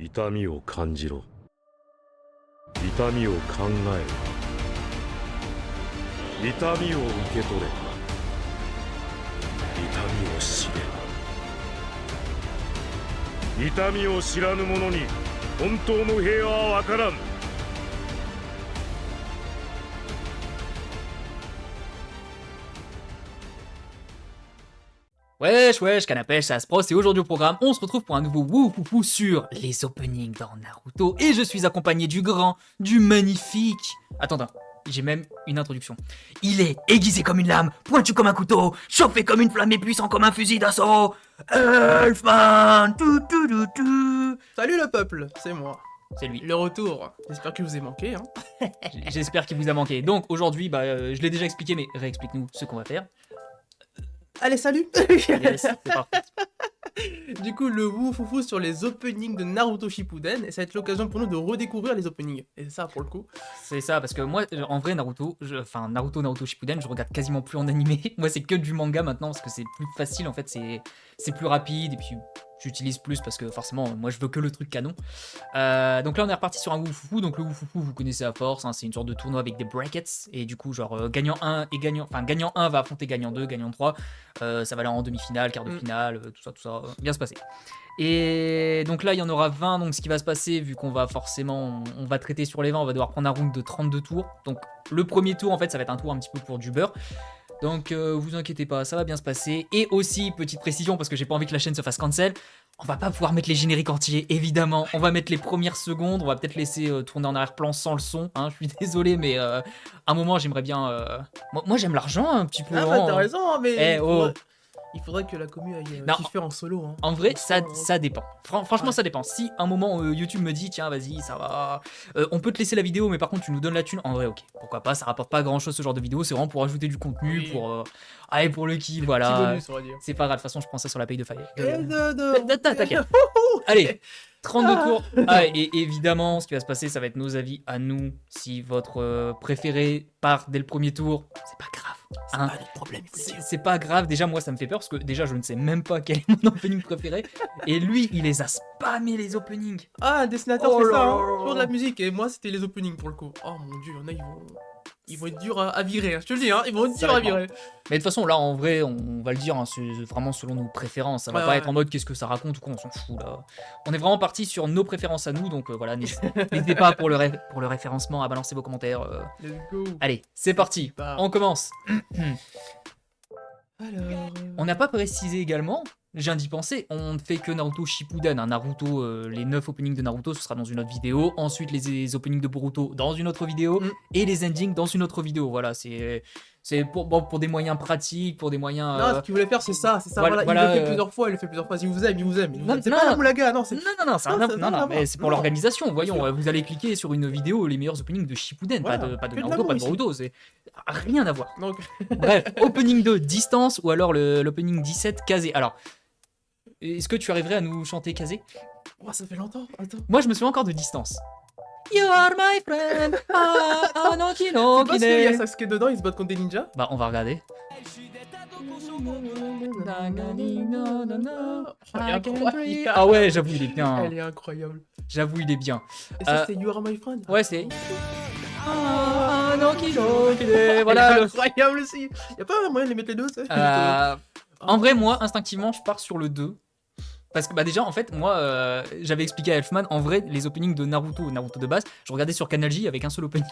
痛みを感じろ。痛みを考えろ。痛みを受け取れ。痛みを知れ。痛みを知らぬ者に本当の平和は分からん。Wesh, wesh, canapèche, ça se proche, et aujourd'hui au programme, on se retrouve pour un nouveau Woufoufou sur les openings dans Naruto, et je suis accompagné du grand, du magnifique... Attends, j'ai même une introduction. Il est aiguisé comme une lame, pointu comme un couteau, chauffé comme une flamme et puissant comme un fusil d'assaut, Elfman. Salut le peuple, c'est moi. C'est lui. Le retour. J'espère que vous ai manqué. Hein. J'espère qu'il vous a manqué. Donc aujourd'hui, je l'ai déjà expliqué, mais réexplique-nous ce qu'on va faire. Allez, salut. Yes, c'est parti. Du coup, le Woufoufou sur les openings de Naruto Shippuden, et ça va être l'occasion pour nous de redécouvrir les openings. Et ça, pour le coup. C'est ça, parce que moi, en vrai, Naruto Shippuden, je regarde quasiment plus en animé. Moi, c'est que du manga maintenant, parce que c'est plus facile, en fait, c'est plus rapide, et puis j'utilise plus, parce que forcément, moi, je veux que le truc canon. Donc là, on est reparti sur un Woufoufou. Donc le Woufoufou, vous connaissez à force, hein, c'est une sorte de tournoi avec des brackets, et du coup, genre, gagnant 1 va affronter gagnant 2, gagnant 3. Ça va aller en demi-finale, quart de finale, tout ça, bien se passer. Et donc là, il y en aura 20, donc ce qui va se passer, vu qu'on va forcément, on va traiter sur les 20, on va devoir prendre un round de 32 tours. Donc le premier tour, en fait, ça va être un tour un petit peu pour du beurre. Donc vous inquiétez pas, ça va bien se passer. Et aussi, petite précision, parce que j'ai pas envie que la chaîne se fasse cancel, on va pas pouvoir mettre les génériques entiers, évidemment. On va mettre les premières secondes, on va peut-être laisser tourner en arrière-plan sans le son, hein, je suis désolé, mais à un moment, j'aimerais bien... Moi, j'aime l'argent un petit peu. Ah bah t'as raison, mais... oh. Il faudrait que la commu aille Non, kiffer en solo. Hein. En vrai, ça dépend. Franchement, ça dépend. Si un moment YouTube me dit, tiens, vas-y, ça va, on peut te laisser la vidéo, mais par contre, tu nous donnes la thune. En vrai, ok, pourquoi pas, ça rapporte pas grand chose ce genre de vidéo, c'est vraiment pour ajouter du contenu, Oui. pour le kiff, Petit voilà. bonus, on va dire. C'est pas grave, de toute façon, je prends ça sur la paye de Fire. T'inquiète. Allez, 32 tours. Ah, et évidemment, ce qui va se passer, ça va être nos avis à nous. Si votre préféré part dès le premier tour, c'est pas grave. C'est Hein. pas notre problème, il faut le dire. C'est pas grave, déjà moi ça me fait peur parce que déjà je ne sais même pas quel est mon opening préféré et lui il les a spammés les openings. Ah, un dessinateur, Oh c'est là ça, hein. là là. Toujours de la musique, et moi c'était les openings pour le coup. Oh mon dieu, il y en a, ils vont être durs à virer, hein. Je te le dis, hein, ils vont être Ça durs à dépend. virer. Mais de toute façon là en vrai on va le dire, hein, c'est vraiment selon nos préférences, ça va Ouais, pas ouais. être en mode qu'est-ce que ça raconte ou quoi, on s'en fout là. On est vraiment parti sur nos préférences à nous, donc voilà, n'hésitez pas pour le référencement à balancer vos commentaires. Let's go. Allez, c'est parti, Bah. on commence. Alors... On n'a pas précisé également, je viens d'y penser, on ne fait que Naruto Shippuden, hein. Naruto, les 9 openings de Naruto, ce sera dans une autre vidéo, ensuite les openings de Boruto dans une autre vidéo, et les endings dans une autre vidéo, voilà, c'est pour des moyens pratiques, pour des moyens... Non, ce qu'il voulait faire, c'est ça, voilà, Il le fait plusieurs fois, Si vous aime, il vous aime. Non, C'est non, pas non. la moulaga, non, c'est... Non, mais c'est pour l'organisation, voyons, vous allez cliquer sur une vidéo, les meilleurs openings de Shippuden, Voilà, pas de que de Naruto, l'amour pas de ici. Boruto, c'est rien à voir. Donc, Bref, opening 2, Distance, ou alors l'opening 17, Kazé. Alors, est-ce que tu arriverais à nous chanter Kazé? oh, ça fait longtemps, attends. Moi, je me souviens encore de Distance. You are my friend, no C'est pas parce qu'il y a kine. Sasuke dedans, ils se battent contre des ninjas. Bah, on va regarder. Ah ouais, j'avoue, il est bien. Elle est incroyable. J'avoue, il est bien. Et ça, c'est You Are My Friend. Ouais, c'est... No kine. Elle Voilà. est incroyable aussi. Y'a pas moyen de les mettre les deux, ça En vrai, moi, instinctivement, je pars sur le 2. Parce que bah déjà, en fait, moi, j'avais expliqué à Elfman, en vrai, les openings de Naruto de base, je regardais sur Canal J avec un seul opening.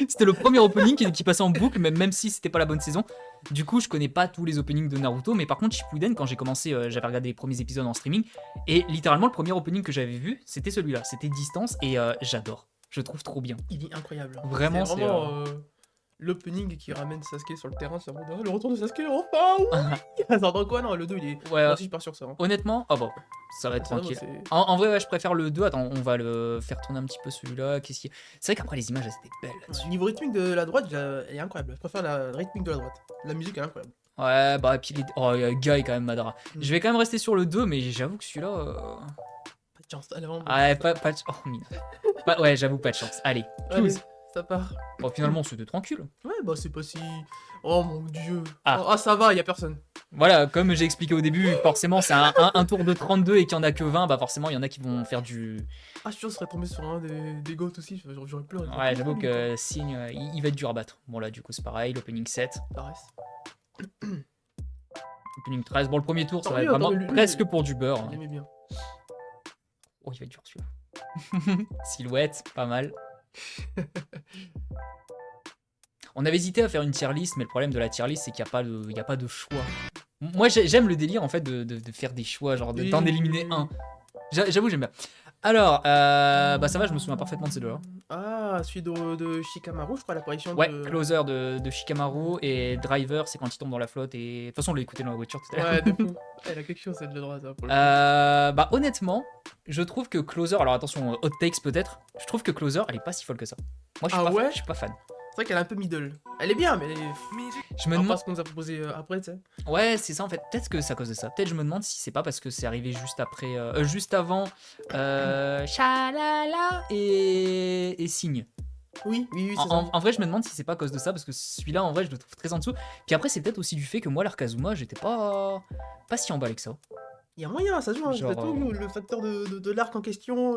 C'était le premier opening qui passait en boucle, même si c'était pas la bonne saison. Du coup, je connais pas tous les openings de Naruto, mais par contre, Shippuden, quand j'ai commencé, j'avais regardé les premiers épisodes en streaming, et littéralement, le premier opening que j'avais vu, c'était celui-là, c'était Distance, et j'adore. Je le trouve trop bien. Il est incroyable. Vraiment, c'est vraiment l'opening qui ramène Sasuke sur le terrain. C'est vraiment le retour de Sasuke, enfin oui. Attends, quoi, non, le 2, il est... Ouais, Moi aussi, je pars sur ça. Hein. honnêtement, oh bon, ça va être C'est vraiment, tranquille. c'est- En vrai, ouais, je préfère le 2. Attends, on va le faire tourner un petit peu celui-là. Qu'est-ce qu'il y a? C'est vrai qu'après, les images, elles étaient belles là-dessus. Niveau rythmique de la droite, elle est incroyable. Je préfère la rythmique de la droite. La musique est incroyable. Ouais, bah, et puis Guy, quand même, Madara. Je vais quand même rester sur le 2, mais j'avoue que celui-là. Pas de chance, elle est vraiment... Ouais, pas de chance. Oh, mine. Ouais, j'avoue, pas de chance. Allez, Allez, choose. Ça part. Bon, finalement, c'était tranquille. Ouais, bah c'est pas si... Oh mon dieu. Ah. Oh, ça va, y a personne. Voilà, comme j'ai expliqué au début, forcément, c'est un tour de 32 et qu'il y en a que 20, bah forcément, il y en a qui vont faire du... Ah, je suis sûr que je serais tombé sur un des goats aussi, j'aurais pleuré. Ouais, j'avoue que Signe, il va être dur à battre. Bon, là, du coup, c'est pareil, l'opening 7, Ça reste. l'opening 13. Bon, le premier tour, ça va être Attends, vraiment lui, presque pour du beurre. J'aimais bien. Oh, il va être dur, celui-là. Silhouette, pas mal. On avait hésité à faire une tier list, mais le problème de la tier list, c'est qu'il n'y a pas de choix. Moi, j'aime le délire, en fait, de faire des choix, genre Oui, d'en oui, éliminer oui. un. J'avoue, j'aime bien. Alors, bah ça va, je me souviens parfaitement de ces deux-là. Ah, celui de Shikamaru, je crois, l'apparition Ouais, de... Closer de Shikamaru et Driver, c'est quand il tombe dans la flotte et... De toute façon, on l'a écouté dans la voiture tout à l'heure. Ouais, de fou. Elle a quelque chose, cette de droite, ça, pour le coup. Bah honnêtement, je trouve que Closer, alors attention, hot takes peut-être, je trouve que Closer, elle est pas si folle que ça. Moi, je suis, Ah ouais je suis pas fan. C'est vrai qu'elle est un peu middle. Elle est bien, mais... Je me Pas demande... ce qu'on nous a proposé après, tu sais. Ouais, c'est ça en fait. Peut-être que c'est à cause de ça. Peut-être je me demande si c'est pas parce que c'est arrivé juste après, juste avant Shalala et Signe. Oui, c'est ça. En vrai, je me demande si c'est pas à cause de ça parce que celui-là, en vrai, je le trouve très en dessous. Puis après, c'est peut-être aussi du fait que moi, l'Arkazuma, j'étais pas si emballé que ça. Il y a moyen, ça se joue, hein. Genre, Tout, le facteur de l'arc en question,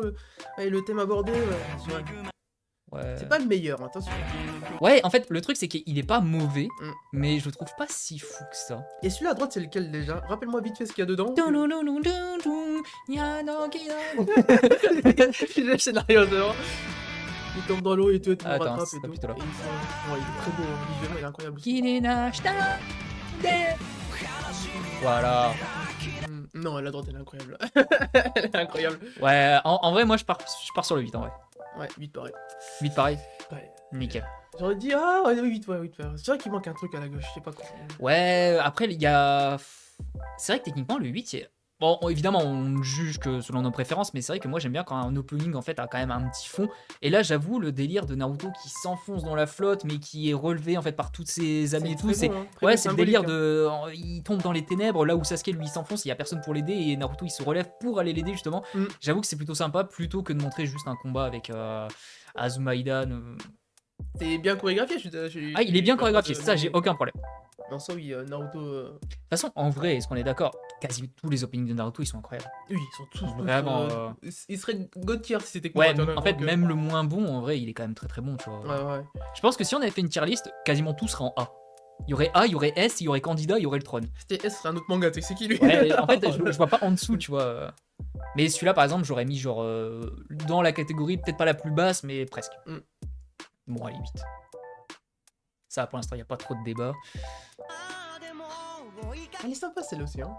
et le thème abordé, ouais. Ouais. C'est pas le meilleur, attention. Ouais, en fait, le truc, c'est qu'il est pas mauvais, Mm. mais je le trouve pas si fou que ça. Et celui-là à droite, c'est lequel déjà? Rappelle-moi vite fait ce qu'il y a dedans. J'ai le scénario dehors. Il tombe dans l'eau et tout, et tout le monde Attends, rattrape c'est et pas tout. plutôt là. Et il est très beau, hein. Visuellement, il est incroyable. aussi. Voilà. Non, la droite, elle est incroyable. Elle est incroyable. Ouais, en vrai, moi, je pars sur le 8, en vrai. Ouais, 8 pareil. 8 pareil. Ouais. Nickel. J'aurais dit, ah, ouais, 8, ouais, 8. C'est vrai qu'il manque un truc à la gauche, je sais pas quoi. Ouais, après, il y a... C'est vrai que techniquement, le 8, c'est... Bon, évidemment, on ne juge que selon nos préférences, mais c'est vrai que moi, j'aime bien quand un opening, en fait, a quand même un petit fond. Et là, j'avoue, le délire de Naruto qui s'enfonce dans la flotte, mais qui est relevé, en fait, par toutes ses amis et tout, c'est... Ouais, c'est le délire de... Il tombe dans les ténèbres, là où Sasuke, lui, il s'enfonce, il y a personne pour l'aider, et Naruto, il se relève pour aller l'aider, justement. Mm. J'avoue que c'est plutôt sympa, plutôt que de montrer juste un combat avec Azuma Idan. C'est bien chorégraphié, Ah, il est bien chorégraphié, ça, j'ai aucun problème. Non, ça, oui, Naruto. De toute façon, en vrai, est-ce qu'on est d'accord? Quasi tous les openings de Naruto, ils sont incroyables. Oui, ils sont tous. Vraiment, Ils seraient God tier si c'était Ouais, Naruto, en fait, donc, même le moins bon, en vrai, il est quand même très très bon, tu vois. Ouais. Je pense que si on avait fait une tier list, quasiment tout serait en A. Il y aurait A, il y aurait S, il y aurait Candida, il y aurait le trône. C'était S, c'est un autre manga, tu sais, c'est qui lui? Ouais, en fait, je vois pas en dessous, tu vois. Mais celui-là, par exemple, j'aurais mis genre dans la catégorie, peut-être pas la plus basse, mais presque. Mm. Bon, allez, 8. Ça, pour l'instant, il n'y a pas trop de débat. Elle est sympa celle-là aussi, hein.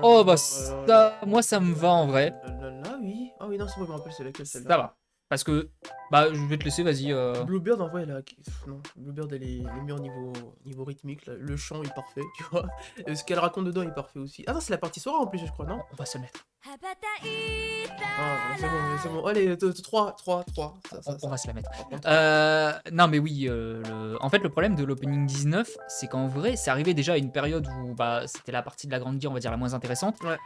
Oh, là bah, là ça, là moi, ça me va en vrai. là, oui. Ah oui, non, c'est bon, je me rappelle, c'est laquelle celle-là. Ça va. Parce que, bah, je vais te laisser, vas-y. Bluebird, en vrai, elle a... Non, Bluebird, elle est meilleure niveau rythmique. Là. Le chant est parfait, tu vois. Et ce qu'elle raconte dedans est parfait aussi. Ah non, c'est la partie Sora en plus, je crois, non? On va se le mettre. Ah, c'est bon. Allez, 3. On va se la mettre. Par contre, Non mais oui, en fait le problème de l'opening 19, c'est qu'en vrai c'est arrivé déjà à une période où bah, c'était la partie de la Grande Guerre on va dire la moins intéressante. Ouais.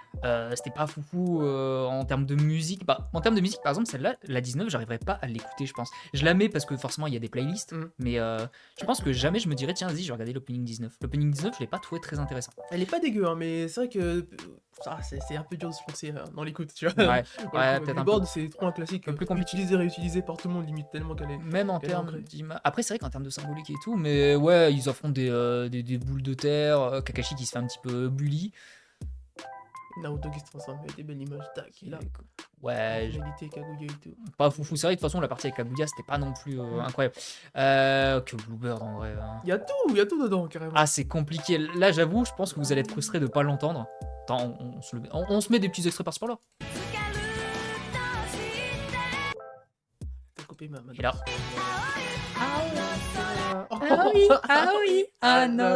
C'était pas foufou en termes de musique. Bah, en termes de musique par exemple celle-là, la 19 j'arriverais pas à l'écouter je pense. Je la mets parce que forcément il y a des playlists, mais je pense que jamais je me dirais tiens vas-y je vais regarder l'opening 19. L'opening 19 je l'ai pas trouvé très intéressant. elle est pas dégueu, hein, mais c'est vrai que... c'est un peu dur de se lancer dans l'écoute, tu vois. Ouais, Pour ouais le coup, peut-être un peu. Bluebird, c'est trop un classique. Un peu plus compliqué. Utilisé, réutilisé par tout le monde, limite, tellement qu'elle est... Même en Elle est termes ancrée. d'image. Après, c'est vrai qu'en termes de symbolique et tout, mais ouais, ils affrontent des boules de terre. Kakashi qui se fait un petit peu bully. Naruto qui se transforme avec des belles images, tac, et là. Ouais, Réalité, Kaguya et tout. pas foufou. C'est vrai, de toute façon, la partie avec Kaguya, c'était pas non plus incroyable. Que Bluebird en vrai. Hein. Il y a tout dedans, carrément. Ah, c'est compliqué. Là, j'avoue, je pense que vous allez être frustrés de pas l'entendre. Attends, on se met des petits extraits par-ci par-là. T'as coupé ma Et là. Ah oui,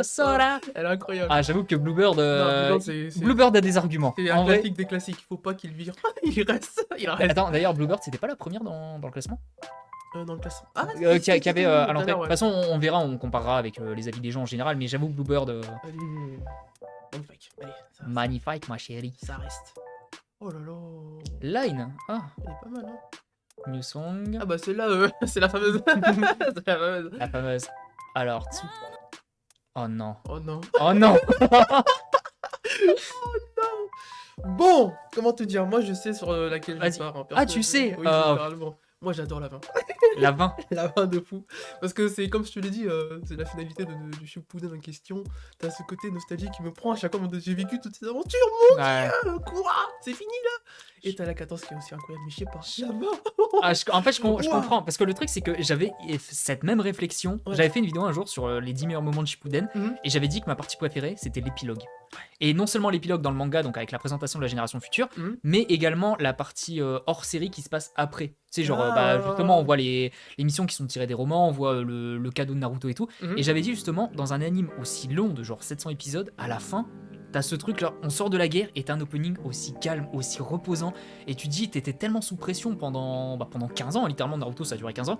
Sora. Elle est incroyable. Ah, j'avoue que Bluebird, Non, c'est Bluebird a des arguments. c'est En un vrai. classique des classiques, faut pas qu'il vire. Il reste. Attends, d'ailleurs, Bluebird, c'était pas la première dans le classement Dans le classement. Ah, qui avait à l'entrée. De toute façon, on verra, on comparera avec les avis des gens en général, mais j'avoue que Bluebird, Allez, magnifique. Allez, magnifique, ma chérie. ça reste. Oh là là. Line, ah, Elle est pas mal, hein. New Song. Ah bah celle-là, c'est la fameuse. C'est la fameuse. La fameuse. Alors, oh non. Oh non. Oh non. Bon, comment te dire, moi je sais sur laquelle je Vas-y. pars. Hein, Ah, tu sais, Oui, oh. littéralement. Moi j'adore la 20. La 20. La 20 de fou. Parce que c'est comme je te l'ai dit, c'est la finalité du Shippuden en question. T'as ce côté nostalgie qui me prend à chaque fois j'ai vécu toutes ces aventures. Ouais. Quoi? C'est fini là? Et t'as la 14 qui est aussi incroyable, mais je sais pas. La 20. Ah, en fait, je Wow. comprends. Parce que le truc, c'est que j'avais cette même réflexion. Ouais. J'avais fait une vidéo un jour sur les 10 meilleurs moments de Shippuden. Mhm. Et j'avais dit que ma partie préférée, c'était l'épilogue. Et non seulement l'épilogue dans le manga, donc avec la présentation de la génération future, Mhm. mais également la partie hors série qui se passe après. Tu sais, genre, Ah. justement, on voit les missions qui sont tirées des romans, on voit le cadeau de Naruto et tout. Mhm. Et j'avais dit justement, dans un anime aussi long, de genre 700 épisodes, à la fin, t'as ce truc là, on sort de la guerre et t'as un opening aussi calme, aussi reposant. Et tu te dis, t'étais tellement sous pression pendant 15 ans, littéralement, Naruto ça a duré 15 ans.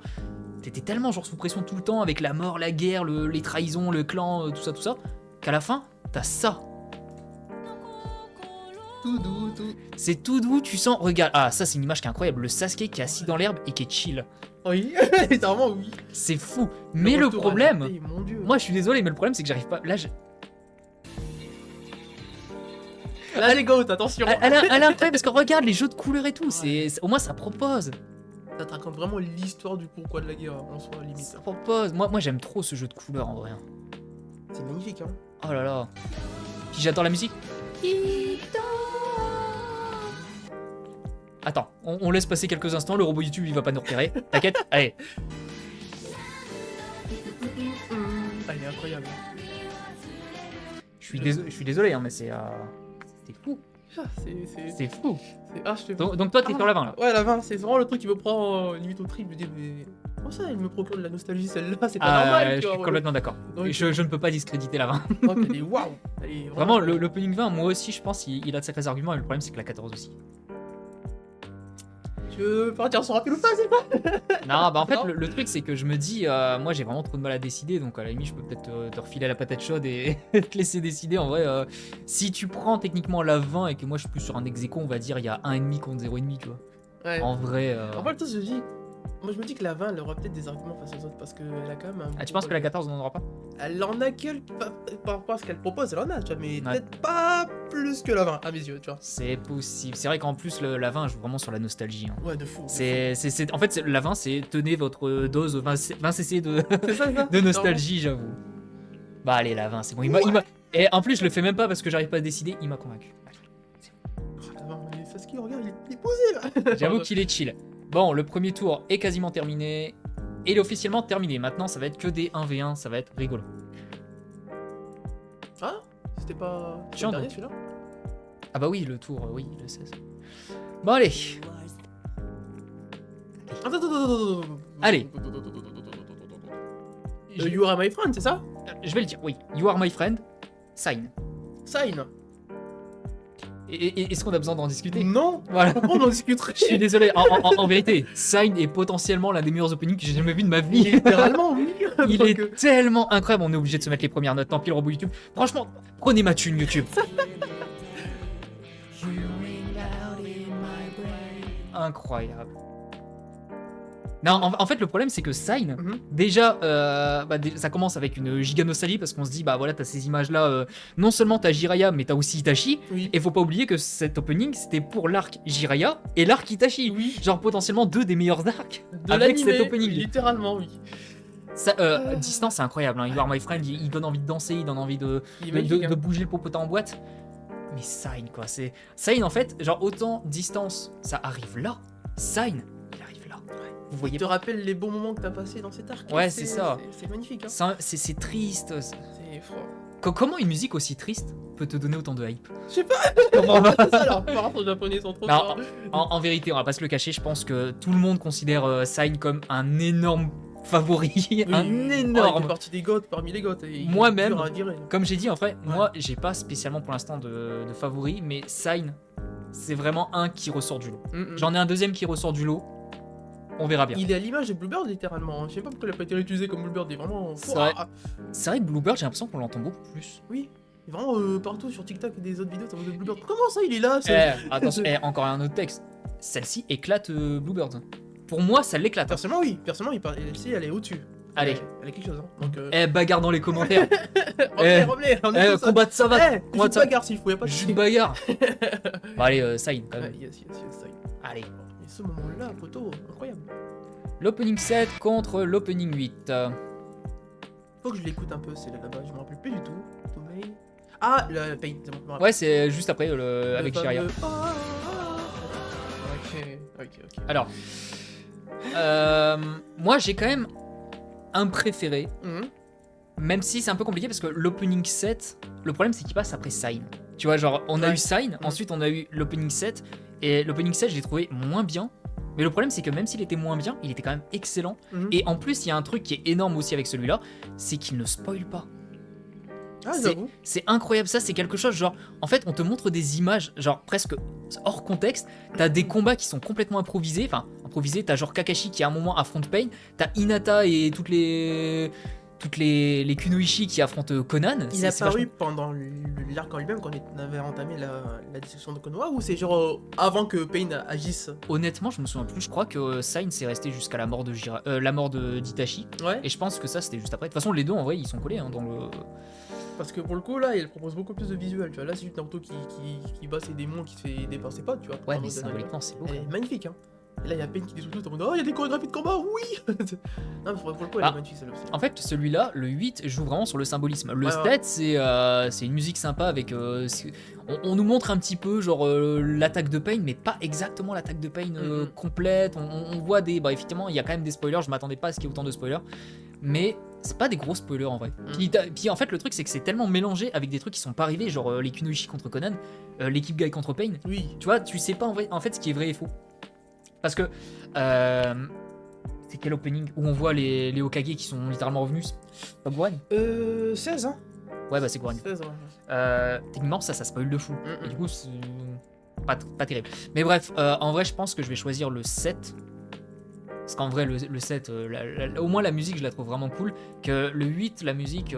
T'étais tellement genre sous pression tout le temps avec la mort, la guerre, les trahisons, le clan, tout ça, qu'à la fin, t'as ça. Tout doux, tout. C'est tout doux, tu sens. Regarde, ah, ça c'est une image qui est incroyable. Le Sasuke qui est assis dans l'herbe et qui est chill. Oui, littéralement oui. C'est fou. Mais le retour à problème, la paix, mon Dieu. moi je suis désolé, mais le problème c'est que j'arrive pas. Là, Là les gars, attention. elle est incroyable parce que regarde les jeux de couleurs et tout. Au moins ça propose. Ça te raconte vraiment l'histoire du pourquoi de la guerre en soi, limite. Ça propose. Moi j'aime trop ce jeu de couleurs en vrai. C'est magnifique, hein. Oh là là. Puis j'adore la musique. Attends, on laisse passer quelques instants. Le robot YouTube il va pas nous repérer. T'inquiète. Allez. Ah, il est incroyable. Je suis désolé, hein, mais c'est fou. Ah, C'est fou. Ah, je te... Donc toi t'es sur la 20 là. Ouais, la 20, c'est vraiment le truc qui me prend limite au trip. Je me dis, mais comment ça, il me procure de la nostalgie celle-là? C'est pas normal, Je tu suis vois. complètement d'accord. Donc, Et je ne peux pas discréditer la 20. Donc, elle est waouh. Elle est Vraiment, l'opening 20, moi aussi, je pense, il a de sacrés arguments, et le problème, c'est que la 14 aussi. Tu veux partir sur rapide ou pas, c'est pas? Non, bah en fait, Non. le truc, c'est que je me dis, moi, j'ai vraiment trop de mal à décider, donc à la limite, je peux peut-être te refiler la patate chaude et te laisser décider. En vrai, si tu prends techniquement la 20 et que moi, je suis plus sur un ex-aequo, on va dire, il y a 1,5 contre 0,5, tu vois. Ouais. En vrai. En fait, je dis. Moi, je me dis que la 20, elle aura peut-être des arguments face aux autres parce qu'elle a quand même un. Ah, tu penses que la 14, on n'en aura pas? Elle en a par rapport à ce qu'elle propose, elle en a, tu vois, mais Ouais. peut-être pas plus que la 20 à mes yeux, tu vois. C'est possible. C'est vrai qu'en plus, la 20 joue vraiment sur la nostalgie. Hein. Ouais, de fou. En fait, la 20, c'est tenez votre dose 20 cc de, C'est ça, de nostalgie, j'avoue. Bah allez, la 20, c'est bon. Et en plus, je le fais même pas parce que j'arrive pas à décider, il m'a convaincu. La 20, mais Sasuke, regarde, il est posé là. J'avoue qu'il est chill. Bon, le premier tour est quasiment terminé. Et il est officiellement terminé. Maintenant, ça va être que des 1v1, ça va être rigolo. Ah, c'était pas. Tiens, le dernier donc. celui-là? Ah bah oui, le tour, oui, le 16. Bon, allez. Attends. Allez. You are my friend, c'est ça? Je vais le dire, oui. You are my friend, sign. Sign. Et est-ce qu'on a besoin d'en discuter? Non. Voilà. Pourquoi on en discuterait? Je suis désolé, en vérité, Sign est potentiellement l'un des meilleurs openings que j'ai jamais vu de ma vie. Littéralement, oui. Il Donc, est tellement incroyable, on est obligé de se mettre les premières notes. Tant pis le robot YouTube. Franchement, prenez ma thune YouTube. Incroyable. Non, en fait, le problème, c'est que Sign, Mhm. déjà, ça commence avec une giga nostalgie parce qu'on se dit, bah voilà, t'as ces images-là. Non seulement t'as Jiraiya, mais t'as aussi Itachi. Oui. Et faut pas oublier que cet opening, c'était pour l'arc Jiraiya et l'arc Itachi. Oui. Genre potentiellement deux des meilleurs arcs De avec l'animé, cet opening. littéralement, oui. Ça, Distance, c'est incroyable. Hein. You Are My Friend, il donne envie de danser, il donne envie de Il est magnifique, de hein. bouger le popotin en boîte. Mais Sign, quoi. Sign, en fait, genre autant Distance, ça arrive là. Sign, il arrive là. Vous voyez Il te pas. rappelle les bons moments que t'as passés dans cet arc. Ouais, c'est ça. C'est magnifique, hein. C'est triste. C'est fort. Comment une musique aussi triste peut te donner autant de hype? Je sais pas. Je comprends pas. Ça, alors, par rapport aux japonais sont trop Non, forts. en vérité, on va pas se le cacher, je pense que tout le monde considère Sign comme un énorme favori. Oui, un il énorme. fait partie des goths parmi les goths. et il est Moi-même, dur à virer. Comme j'ai dit, en vrai, moi, j'ai pas spécialement pour l'instant de favori, mais Sign, c'est vraiment un qui ressort du lot. Mm, mm. J'en ai un deuxième qui ressort du lot. On verra bien. Il est à l'image de Bluebird littéralement. Je sais pas pourquoi il a pas été réutilisé comme Bluebird. Il est vraiment. C'est vrai. C'est vrai que Bluebird, j'ai l'impression qu'on l'entend beaucoup plus. Oui. Il est vraiment partout sur TikTok et des autres vidéos. T'as de Bluebird. Comment ça il est là Attention, encore un autre texte. Celle-ci éclate Bluebird. pour moi, ça l'éclate. Hein. Personnellement, ici, elle est au-dessus. Allez. Elle est quelque chose, hein. Donc, Bagarre dans les commentaires. revenez, on est tous ça. Combat de savate. Combat de bagarre s'il faut, y'a pas de Juste soucis. bagarre. Bon, allez, Sign quand même. Ouais, yes, ça y est. Allez. Et ce moment-là, photo, incroyable. L'opening 7 contre l'opening 8. Faut que je l'écoute un peu, c'est là-bas, je me rappelle plus du tout. Tomei. Ah, le Pain, c'est bon, je me rappelle. Ouais, c'est juste après Le avec fameux- Jiraiya. Ok. Alors, moi j'ai quand même un préféré, Mhm. même si c'est un peu compliqué parce que l'opening 7, le problème c'est qu'il passe après Sign. Tu vois, genre on a Ouais. eu Sign, ensuite on a eu l'opening 7, et l'opening 7 je l'ai trouvé moins bien. Mais le problème c'est que même s'il était moins bien, il était quand même excellent. Mhm. Et en plus, il y a un truc qui est énorme aussi avec celui-là, c'est qu'il ne spoil pas. Ah, j'avoue. C'est incroyable, ça c'est quelque chose, genre, en fait on te montre des images, genre presque hors contexte, t'as des combats qui sont complètement improvisés, t'as genre Kakashi qui à un moment affronte Pain, t'as Hinata et toutes les Kunoichi qui affrontent Conan. Il c'est a vachement- paru pendant l'arc en lui-même quand on avait entamé la discussion de Konoha ou c'est genre avant que Pain agisse? Honnêtement, je me souviens plus, je crois que Sign c'est resté jusqu'à la mort de d'Itachi, Ouais. et je pense que ça c'était juste après. De toute façon, les deux en vrai ils sont collés hein, dans le. Parce que pour le coup, là, il propose beaucoup plus de visuels. Tu vois, là, c'est juste Naruto qui bat ses démons, qui se fait dépasser pas, tu vois. Ouais, en mais mode anime. symboliquement c'est beau. Elle quoi. est magnifique, hein. Et là, il y a Pain qui dit tout en mode oh, il y a des chorégraphies de combat, oui. Non, mais pour le coup, elle Ah. est magnifique, celle-là aussi. En fait, celui-là, le 8, joue vraiment sur le symbolisme. Le Ouais, 7, c'est une musique sympa avec. On nous montre un petit peu, genre, l'attaque de Pain, mais pas exactement l'attaque de Pain Mhm. complète. On voit des. Bah, effectivement, il y a quand même des spoilers. Je m'attendais pas à ce qu'il y ait autant de spoilers. Mais c'est pas des gros spoilers en vrai. Puis en fait, le truc, c'est que c'est tellement mélangé avec des trucs qui sont pas arrivés, genre les Kunoichi contre Conan, l'équipe Guy contre Pain. Oui. Tu vois, tu sais pas en fait ce qui est vrai et faux. Parce que. C'est quel opening où on voit les Hokage qui sont littéralement revenus? C'est pas Gohan? 16, hein. Ouais, bah c'est Gohan. 16, ouais. Techniquement, ça spoil de fou. Mhm. Et du coup, c'est pas terrible. Mais bref, en vrai, je pense que je vais choisir le 7. Parce qu'en vrai, le 7, au moins la musique, je la trouve vraiment cool. Que le 8, la musique,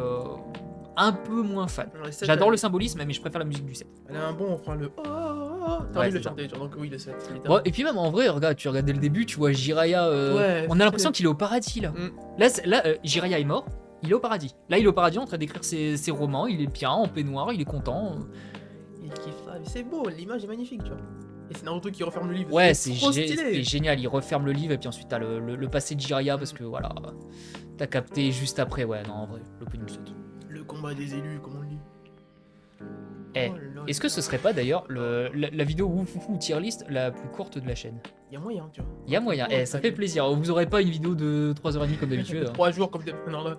un peu moins fan. Alors, les 7, J'adore le elle- symbolisme, mais je préfère la musique du 7. Elle a un bon, on prend le t'as Ouais, envie de c'est le ça. chanter, tu vois, donc oui, le 7. Bon, et puis même en vrai, regarde, tu regardes dès le début, tu vois Jiraiya. Ouais, On a l'impression qu'il est au paradis là. Mm. Là, Jiraiya est mort, il est au paradis. Là, il est au paradis en train d'écrire ses romans, il est bien, en peignoir, il est content. Il kiffe ça, mais c'est beau, l'image est magnifique, tu vois. Et c'est Naruto qui referme le livre. Ouais, c'est trop stylé. c'est génial, il referme le livre et puis ensuite t'as le passé de Jiraiya parce que voilà, t'as capté juste après, ouais, non, en vrai, l'opening 7. Le combat des élus, comme on le dit. Eh, Oh là là. est-ce que ce serait pas d'ailleurs la vidéo Woufoufou tier list la plus courte de la chaîne? Il y a moyen, tu vois. Il y a moyen, ça fait plaisir, vous aurez pas une vidéo de 3h30 comme d'habitude. hein. 3 jours comme des. Non, là.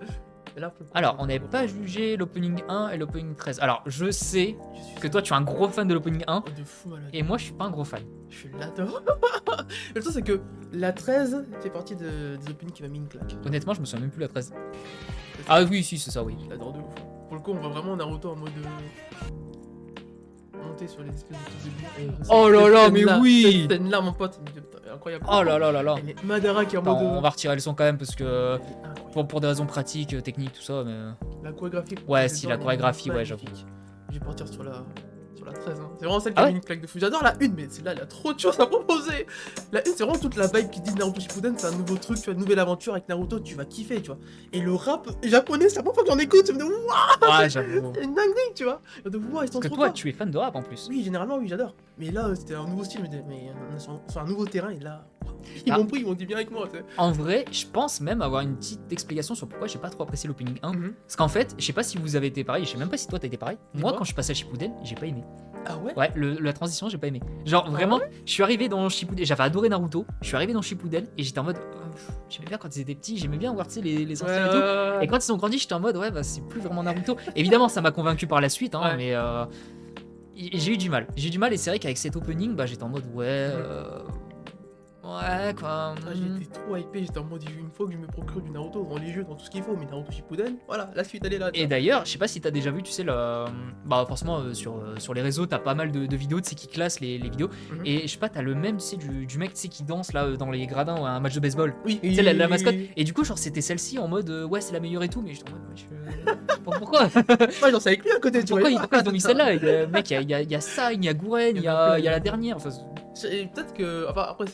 Et là, pour le coup, Alors, on n'avait pas jugé l'opening 1 et l'opening 13. Alors, je sais je suis que toi tu es un gros fan de l'opening 1 de fou malade. et moi je suis pas un gros fan. Je l'adore. Le truc, c'est que la 13 fait partie des openings qui m'a mis une claque. Honnêtement, je me souviens même plus la 13. Ah oui, si, c'est ça, oui. Je l'adore de ouf. Pour le coup, on voit vraiment Naruto en mode. Monter sur les espèces de trucs de lui. Oh là là, Cette mais scène-là- oui. Cette scène-là, mon pote, putain, incroyable. Oh là là là là. Et Madara qui est en Attends, mode. on va retirer le son quand même parce que Elle est incroyable. pour des raisons pratiques, techniques, tout ça. Mais... La chorégraphie. Ouais, dedans, si, la elle est chorégraphie, ouais, j'avoue. magnifique. Je vais partir sur la 13. Hein. C'est vraiment celle qui Ah a ouais mis une claque de fou. J'adore la 1, mais celle-là, elle a trop de choses à proposer. La 1, c'est vraiment toute la vibe qui dit Naruto Shippuden, c'est un nouveau truc, tu vois, une nouvelle aventure avec Naruto, tu vas kiffer, tu vois. Et le rap japonais, c'est la première fois que j'en écoute, je me dis, waouh, Ah, j'avoue. c'est une dinguerie, tu vois. Je me dis, waouh, ils sont Parce que trop toi, forts. tu es fan de rap en plus. Oui, généralement, oui, j'adore. Mais là, c'était un nouveau style, mais on est sur un nouveau terrain, et là, ils Ah. m'ont pris, ils m'ont dit bien avec moi, tu sais. En vrai, je pense même avoir une petite explication sur pourquoi j'ai pas trop apprécié l'opening 1. Mhm. Parce qu'en fait, je sais pas si vous avez été pareil, je sais même pas si toi t'as été pareil. Moi, Dis-moi. quand je suis passé à Shippuden, j'ai pas aimé. Ah ouais. Ouais, la transition, j'ai pas aimé. Genre, vraiment, je suis arrivé dans Shippuden, j'avais adoré Naruto, je suis arrivé dans Shippuden et j'étais en mode. J'aimais bien quand ils étaient petits, j'aimais bien voir, tu sais, les anciens et tout. Et quand ils ont grandi, j'étais en mode, ouais, bah c'est plus vraiment Naruto. Évidemment, ça m'a convaincu par la suite, hein, Ouais. mais j'ai eu du mal. J'ai eu du mal, et c'est vrai qu'avec cet opening, bah j'étais en mode, ouais. Ouais, quoi. Ah, j'étais trop hypé, j'étais en mode une fois que je me procure du Naruto dans les jeux, dans tout ce qu'il faut, mais Naruto Shippuden, voilà, la suite elle est là. tu Et vois. d'ailleurs, je sais pas si t'as déjà vu, tu sais, bah forcément sur les réseaux, t'as pas mal de vidéos, tu sais, qui classent les vidéos. Mhm. Et je sais pas, t'as le même, tu sais, du mec, tu sais, qui danse là dans les gradins à un match de baseball. Oui, Tu sais, la mascotte. Et du coup, genre, c'était celle-ci en mode, ouais, c'est la meilleure et tout, mais j'étais en mode, pourquoi Ouais, j'en sais avec lui à côté, tu vois. pourquoi ils ont mis celle-là? Mec, il y a ça, il y a Gouren, il y a la dernière. Enfin, Et peut-être que. Enfin, après,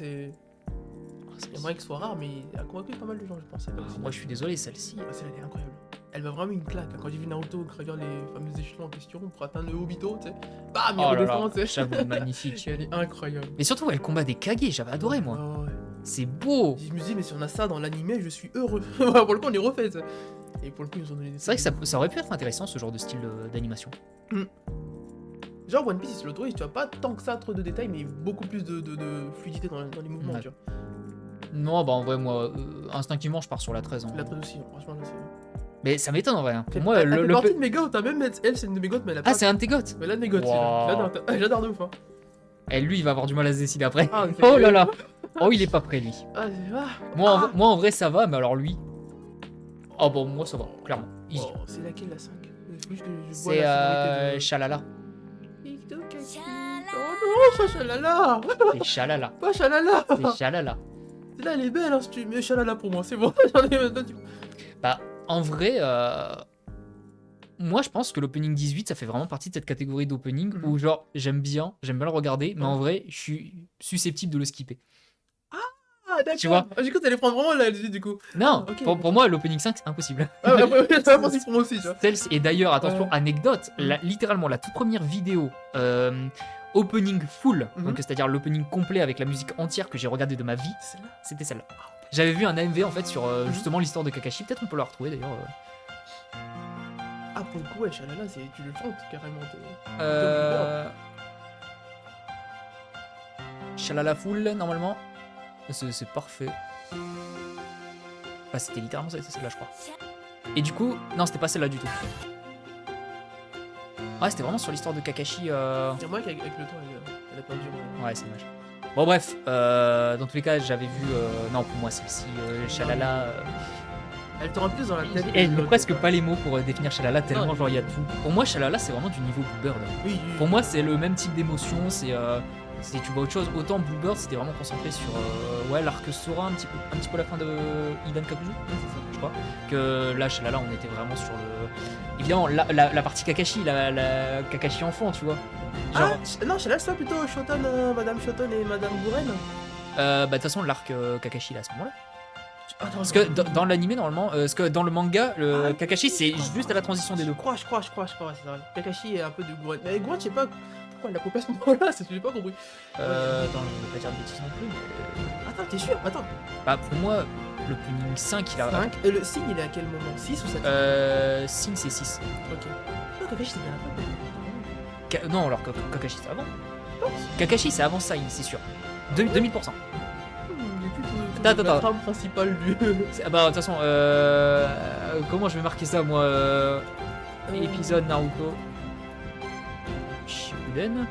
Il y a moyen que ce soit rare, mais il a convaincu pas mal de gens, je pense. Moi, je suis désolé, celle-ci. Ah, celle-là, elle est incroyable. Elle m'a vraiment mis une claque. Quand j'ai vu Naruto gravir les fameux échelons en question pour atteindre le Obito, tu sais. Bam, il Oh là redescend, là, tu sais. j'avoue, magnifique. Elle est incroyable. Mais surtout, elle combat des Kage, j'avais adoré, moi. Ah ouais. C'est beau. Je me dis, mais si on a ça dans l'anime, je suis heureux. Pour le coup, on est refait, tu sais. Et pour le coup, ils nous ont donné des. C'est vrai que ça aurait pu être intéressant, ce genre de style d'animation. Genre One Piece, ils se l'autorisent, tu vois, pas tant que ça, trop de détails, mais beaucoup plus de fluidité dans les mouvements, Ouais. tu vois. Non, bah en vrai, moi, instinctivement, je pars sur la 13. Hein. La trade aussi, franchement, là, c'est. Mais ça m'étonne en vrai. Hein. Pour Elle moi, fait le partie de mes goats, t'as même, elle, c'est une de mes goats, mais elle a pas. Ah, c'est un de tes goths. Mais là, de mes goats, Wow. j'adore de ouf, hein. Et lui, il va avoir du mal à se décider après. Ah, Oh là là. Oh, il est pas prêt, lui. Ah, Moi, en vrai, ça va, mais alors lui. Oh bon, moi, ça va, clairement. Easy. oh, c'est laquelle la 5? C'est Chalala. Oh non, Chalala. C'est Chalala. Pas Chalala. C'est Chalala. Celle-là, elle est belle, hein, si tu mets Chalala pour moi, c'est bon. J'en ai maintenant, Bah, en vrai, moi, je pense que l'opening 18, ça fait vraiment partie de cette catégorie d'opening où, genre, j'aime bien le regarder, mais en vrai, je suis susceptible de le skipper. Ah, d'accord. Tu vois. J'ai cru que t'allais prendre vraiment la du coup. Non, ok. pour moi, l'opening 5, c'est impossible. Ah, ouais, ouais, ça va passer pour moi aussi, tu vois. Et d'ailleurs, attention, Ouais. anecdote, littéralement, la toute première vidéo opening full, Mhm. donc c'est-à-dire l'opening complet avec la musique entière que j'ai regardé de ma vie, Celle-là. c'était celle-là. J'avais vu un AMV en fait sur justement l'histoire de Kakashi, peut-être on peut la retrouver d'ailleurs. Ah, pour le coup, ouais, Chalala, tu le chantes carrément. Shalala full, normalement. C'est parfait. Bah, c'était littéralement celle-là, je crois. Et du coup, non, c'était pas celle-là du tout. Ouais, c'était vraiment sur l'histoire de Kakashi. Il y a moyen qu'avec le temps, elle a perdu. Ouais, c'est dommage. Bon, bref, dans tous les cas, j'avais vu. Non, pour moi, celle-ci, Shalala. Elle te rend plus dans la tête. Et il n'y a presque pas les mots pour définir Shalala, tellement genre il y a tout. Pour moi, Shalala, c'est vraiment du niveau Bluebird. Oui, Pour moi, c'est le même type d'émotion, c'est tu vois autre chose. Autant Bluebird, c'était vraiment concentré sur ouais, l'arc Sora, un petit peu la fin de Idan Kakuzu, je crois. Que là, Shalala, on était vraiment sur le. Évidemment, la partie Kakashi, la Kakashi enfant, tu vois. Genre, non, Chalala, c'est pas plutôt Shoton, Madame Shoton et Madame Gouren. bah, de toute façon, l'arc Kakashi, là, à ce moment-là. Attends, Parce que dans l'anime, normalement, parce que dans le manga, le Ah, Kakashi, c'est juste à la transition des deux. Je crois, ouais, c'est vrai. Kakashi est un peu de Gouren. Mais Gouren, je sais pas pourquoi elle l'a coupé à ce moment-là, j'ai pas compris. Attends, je vais pas dire de bêtises non plus, mais. Attends, t'es sûr? Attends. Bah, pour moi, l'opening 5, il a. 5. Et le signe, il est à quel moment? 6 ou 7? Signe, c'est 6. Ok. Non, Kakashi, c'est bien après. Non, alors Kakashi, c'est avant. Kakashi, c'est avant Sign, c'est sûr. 2000%. J'ai plus tout Attends, la attends. trame principale du. Ah bah, de toute façon, comment je vais marquer ça, moi Épisode Naruto Shippuden.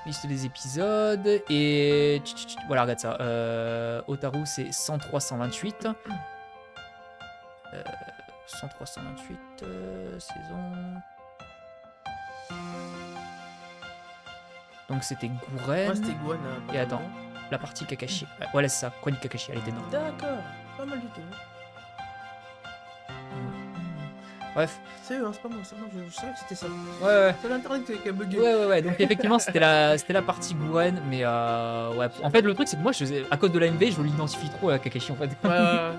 Liste des épisodes. Et. Voilà, regarde ça. Otaru, c'est 103-128. 103-128. Saison. Donc c'était Gouren. Moi, c'était Gouren. Et attends. La partie Kakashi. Voilà, c'est ça. Chronique Kakashi, elle était dedans. D'accord. Pas mal du tout. Bref. C'est eux, hein, c'est pas moi. Je savais que c'était ça. Ouais. C'est l'internet qui a bugué. Ouais. Donc effectivement, c'était la partie Gouren. Mais ouais. En fait, le truc, c'est que moi, à cause de l'AMV, je l'identifie trop à Kakashi en fait. Ouais.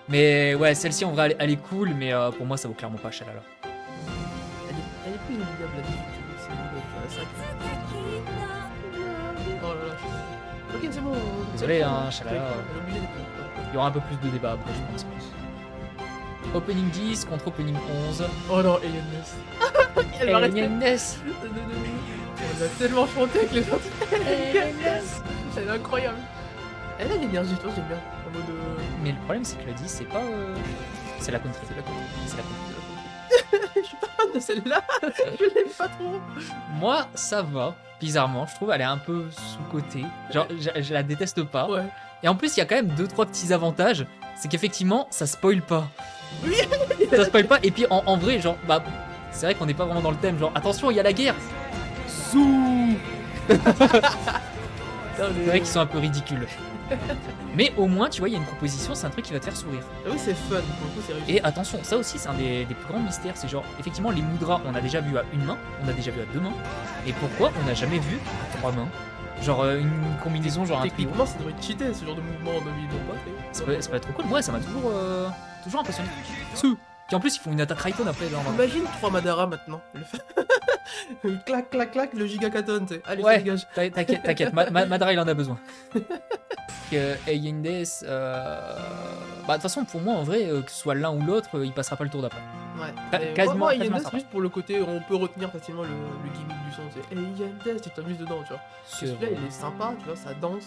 Mais ouais, celle-ci, en vrai, elle est cool. Mais pour moi, ça vaut clairement pas Shalala. Elle est plus inoubliable là-dessus. C'est la 5. Oh là là. Ok, c'est bon. Désolé, hein, Shalala. Elle est obligée d'être là. Il y aura un peu plus de débat après, je pense. Opening 10 contre opening 11. Oh non, Alien Ness. Elle va rester. Ness. Elle a tellement chanté avec les autres. Elle est incroyable. Elle a l'énergie, toi, j'aime bien. En mode. Mais le problème, c'est que le 10, c'est pas. C'est la country. C'est la country. C'est la country. Je suis pas fan de celle-là. Je l'aime pas trop. Moi, ça va. Bizarrement, je trouve, elle est un peu sous-cotée. Genre, je la déteste pas. Ouais. Et en plus, il y a quand même 2-3 petits avantages. C'est qu'effectivement, ça spoil pas. Oui. Ça spoil pas. Et puis, en vrai, genre, bah, c'est vrai qu'on n'est pas vraiment dans le thème. Genre, attention, il y a la guerre. Zou. C'est vrai qu'ils sont un peu ridicules. Mais au moins, tu vois, il y a une proposition, c'est un truc qui va te faire sourire. Ah oui, c'est fun. Pour le coup, c'est réussi. Et attention, ça aussi, c'est un des plus grands mystères. C'est genre, effectivement, les mudras, on a déjà vu à une main, on a déjà vu à deux mains. Et pourquoi on n'a jamais vu à trois mains? Genre une combinaison, genre un truc. Techniquement, ça devrait être cheaté ce genre de mouvement de ils l'ont pas fait. Ça peut être trop cool. Moi, ça m'a toujours impressionné. Puis en plus, ils font une attaque Rayton après. Genre, Imagine 3 Madara maintenant. Clac, clac, clac, le Gigakaton, tu sais. Allez, Ouais. ça dégage. T'inquiète, Madara il en a besoin. Ayendes, bah de toute façon pour moi en vrai, que ce soit l'un ou l'autre, il passera pas le tour d'après. Ouais. Et Quasiment- moi, quasiment Yendes, ça juste pour le côté, on peut retenir facilement le gimmick du son. C'est Hey Yendes, tu t'amuses dedans, tu vois. Celui-là, il est sympa, tu vois, ça danse.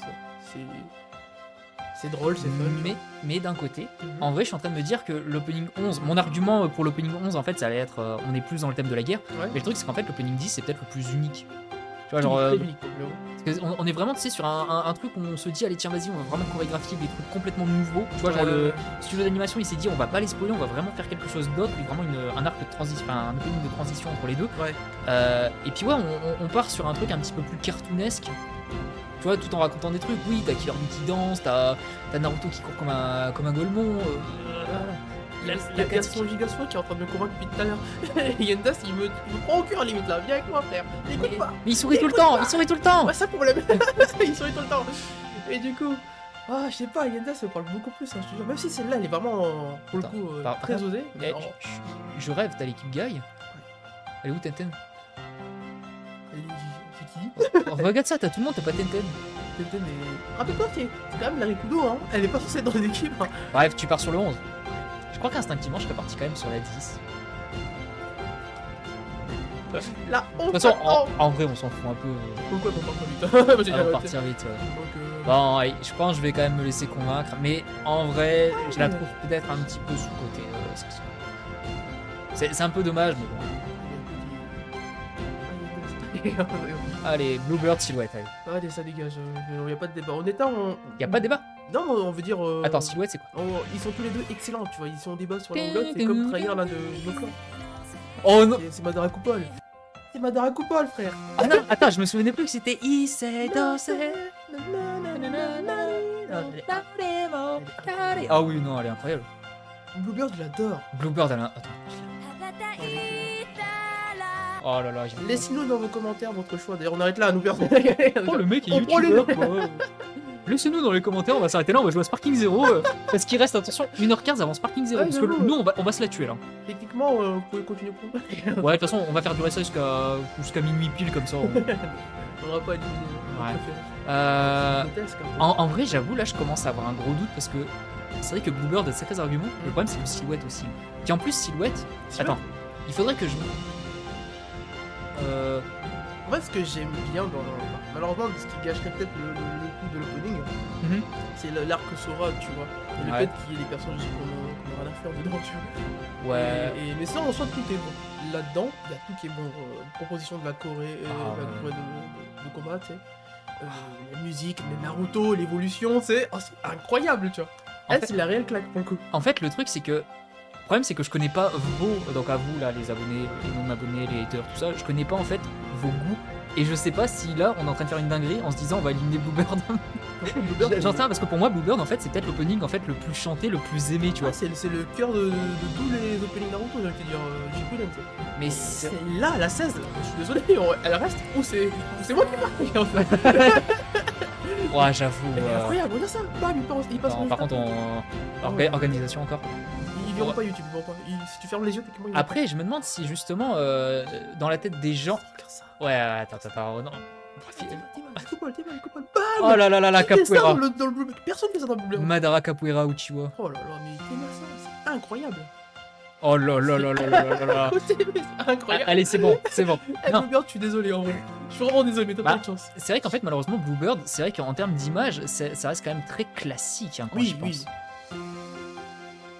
C'est drôle, c'est fun. tu Mais d'un côté, vois. en vrai je suis en train de me dire que l'opening 11, mon argument pour l'opening 11 en fait ça allait être, on est plus dans le thème de la guerre, Ouais. mais le truc c'est qu'en fait l'opening 10 c'est peut-être le plus unique. Tu vois genre, Très unique, le gros. parce que on est vraiment tu sais sur un truc où on se dit allez tiens vas-y on va vraiment chorégraphier des trucs complètement nouveaux. Tu vois genre le studio d'animation il s'est dit on va pas les spoiler, on va vraiment faire quelque chose d'autre, et vraiment un arc de transition, enfin un opening de transition entre les deux. Ouais. Et puis ouais, on part sur un truc un petit peu plus cartoonesque. Tu vois, tout en racontant des trucs. Oui, t'as Killer Bee qui danse, t'as Naruto qui court comme un golemon. Il y a son Gigasfo qui est en train de me convaincre depuis tout à l'heure. Yendas, il me prend au cœur limite là. Viens avec moi, frère. Écoute pas. Mais il sourit tout le temps, il sourit tout le temps. Ouais, ça pour problème. Il sourit tout le temps. Et du coup, je sais pas, Yendas me parle beaucoup plus, hein, je te jure. Même si celle-là, elle est vraiment, pour le Attends, coup, par- très osée. mais Eh, non, je rêve, t'as l'équipe Guy. Elle est où Tenten? c'est qui Regarde ça, t'as tout le monde, t'as pas Tenten. Tenten est. Rappelle-toi, c'est quand même la Rikudo, hein. Elle est pas censée être dans l'équipe. Hein. Bref, tu pars sur le 11. Je crois qu'instinctivement, je serais parti quand même sur la 10. La De honte. toute façon, en vrai, on s'en fout un peu. Pourquoi on part pas vite? Ça va partir vite. Ouais. Donc, Bon, allez, je pense que je vais quand même me laisser convaincre, mais en vrai, je la trouve peut-être un petit peu sous-côté. C'est un peu dommage, mais bon. Allez, Bluebird Silhouette, allez. Allez, ça dégage, y a pas de débat. Honnêtement, Y a pas de débat. non, on veut dire. Attends, Silhouette, c'est quoi? Ils sont tous les deux excellents, tu vois. Ils sont en débat sur l'un ou l'autre. C'est comme trahir l'un de nos clans. Oh non! C'est Madara Coupole. C'est Madara Coupole, frère. Ah non, attends, je me souvenais plus que c'était Ah oui, non, elle est incroyable. Bluebird, je l'adore. Bluebird, elle a. Attends. Oh là là, j'ai. Laissez-nous dans vos commentaires votre choix. D'ailleurs, on arrête là, nous personne. Oh, le mec est On prend les youtubeur, quoi. Laissez-nous dans les commentaires, on va s'arrêter là, on va jouer à Sparking 0. Parce qu'il reste, attention, 1h15 avant Sparking 0. Ouais, Parce que j'avoue. nous, on va se la tuer là. Techniquement, vous pouvez continuer pour moi. Ouais, de toute façon, on va faire durer ça jusqu'à minuit pile comme ça. On n'aura pas éliminé. Ouais. En vrai, j'avoue, là, je commence à avoir un gros doute parce que c'est vrai que Bluebird a de sacrés arguments. Le problème, c'est que Silhouette aussi. Puis en plus, Silhouette. Attends, il faudrait que je. Moi, ce que j'aime bien dans. Malheureusement, ce qui gâcherait peut-être le coup de l'opening, Mhm. c'est l'arc Sora, tu vois. Et le Ouais. fait qu'il y ait des personnages qu'on a rien à faire dedans, tu vois. Ouais. Mais ça, en soi, tout est bon. Là-dedans, il y a tout qui est bon. Proposition de la Corée, Ah, la ouais. Corée de combat, tu sais. La musique, le Naruto, l'évolution, c'est incroyable, tu vois. En Elle, fait- c'est la réelle claque pour le coup. En fait, le truc, c'est que. Le problème, c'est que je connais pas vos. Donc, à vous, là, les abonnés, les non-abonnés, les haters, tout ça. Je connais pas, en fait, vos goûts. Et je sais pas si là, on est en train de faire une dinguerie en se disant, on va éliminer Bluebird. J'en sais rien, parce que pour moi, Bluebird, en fait, c'est peut-être l'opening, en fait, le plus chanté, le plus aimé, tu vois. Ouais, c'est le cœur de tous les openings Naruto, j'ai envie de te dire. Shippuden, tu sais. Mais c'est. C'est là, la 16, je suis désolé, elle reste ou c'est moi qui parle en fait. Ouais, j'avoue. Elle est incroyable, regarde ça, bam, il passe Non, en par contre, organisation encore. Ils verront pas YouTube, ils verront pas. Si tu fermes les yeux, techniquement, ils Après, je me demande si justement, dans la tête des gens. Regarde ça. Ouais, attends, non. Coupole, bam. Oh là là là, la Qui fait ça capoeira. dans le Blue- Personne fait ça dans le Blue. Madara capoeira Uchiwa. Oh là là, mais t'es ça, c'est incroyable. Oh là là là là là là là. C'est incroyable. Allez, c'est bon, c'est bon. Eh, Non, Bluebird, je suis désolé en vrai. Je suis vraiment désolé, mais t'as Bah, pas de chance. c'est vrai qu'en fait, malheureusement, Bluebird, c'est vrai qu'en termes d'image, ça reste quand même très classique, hein, quand Oui, j'y oui. pense.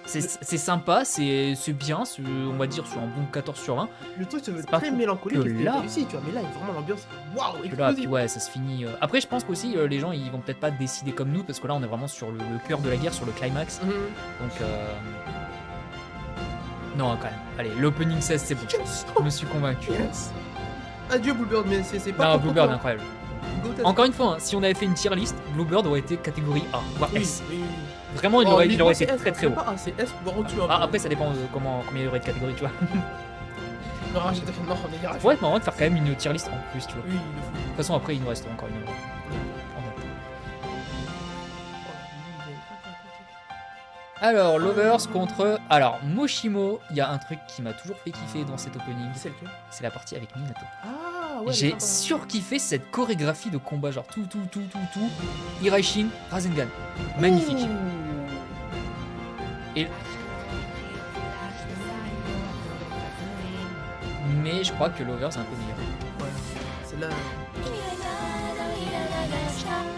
C'est sympa, c'est bien, on va dire sur un bon 14 sur 20. Le truc, c'est pas très que mélancolique et là. c'est réussi, tu vois. Mais là, il y a vraiment l'ambiance, waouh, Puis là, puis explosive. ouais, ça se finit. Après, je pense qu'aussi, les gens, ils vont peut-être pas décider comme nous, parce que là, on est vraiment sur le cœur de la guerre, sur le climax. Mhm. Donc, non, quand même. Allez, l'opening 16, c'est bon. Yes. Je me suis convaincu. Yes. Adieu Bluebird, mais c'est pas Non, pour Bluebird, toi. incroyable. Go test. Encore une fois, hein, si on avait fait une tier list, Bluebird aurait été catégorie A, voire Oui, S. oui, oui. Vraiment, il Oh, aurait mais été c'est très S, très haut. c'est pas A, c'est S, voire en dessous. un Ah, peu. après, ça dépend de combien il y aurait de catégories, tu vois. Non, non, on est garage. Pourrait être marrant de faire quand même une tier list en plus, tu vois. Oui, il le faut. De toute façon, après, il nous reste encore une heure. Alors, Lovers contre... Alors, Moshimo, il y a un truc qui m'a toujours fait kiffer dans cet opening, C'est lequel? c'est la partie avec Minato. Ah, ouais. J'ai sympa. surkiffé cette chorégraphie de combat, genre tout, Hiraishin, Rasengan. Magnifique. Ouh. Et... Mais je crois que Lovers est un peu meilleur. Ouais, c'est là.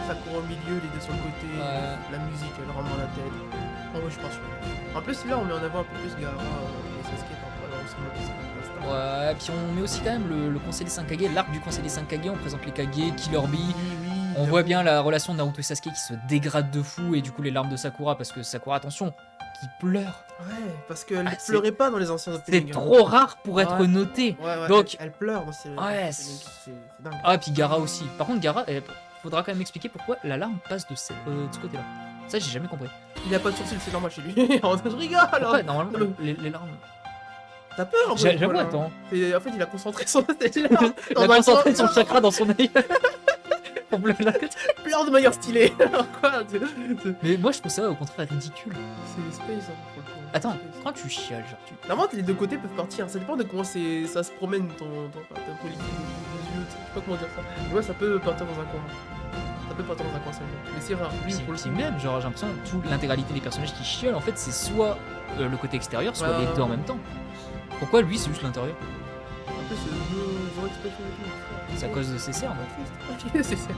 Ça court au milieu, les deux sur le côté. Ouais. La musique, elle rentre dans la tête. En vrai, je pense. En plus, là, on met en avant un peu plus Gaara et Sasuke par rapport à l'ensemble de ça. Ouais, puis on met aussi quand même le Conseil des 5 Kage, l'arc du Conseil des 5 Kage, on présente les Kage, Killer Bee. Oui, On voit bien la relation de Naruto et Sasuke qui se dégrade de fou et du coup les larmes de Sakura parce que Sakura, attention, qui pleure. Ouais, parce qu'elle Ah, ne c'est- pleurait pas dans les anciens C'est openings. trop rare pour être Ouais. noté. Ouais, Donc- elle pleure, moi, c'est. Ouais, c'est dingue. Ah, puis Gara aussi. Par contre, Gara, faudra quand même expliquer pourquoi la larme passe de ce côté-là. Ça, j'ai jamais compris. Il a pas de sourcils, c'est normal chez lui. Je rigole. Pourquoi, normalement, Non, les larmes. T'as peur, en vrai, J'avoue, voilà. attends. Et en fait, il a concentré son Il a concentré son chakra dans son œil. Pour bleu la tête. pleure de manière stylée. Quoi Mais moi, je trouve ça au contraire ridicule. C'est space, hein, pour le coup. Attends, Space. quand tu chiales, genre, tu. Normalement, les deux côtés peuvent partir. Ça dépend de comment ça se promène ta politique, les yeux. Je sais pas comment dire ça. Mais ouais, ça peut partir dans un coin. Ça peut partir dans un coin seulement. Mais c'est rare. Lui, pour le C'est coup. même, genre, j'ai l'impression que toute l'intégralité des personnages qui chialent, en fait, c'est soit le côté extérieur, soit Ouais, les deux en même temps. Pourquoi lui, c'est juste l'intérieur? En plus, zéro expression et tout. C'est à cause de ses cernes. Ok, c'est ça.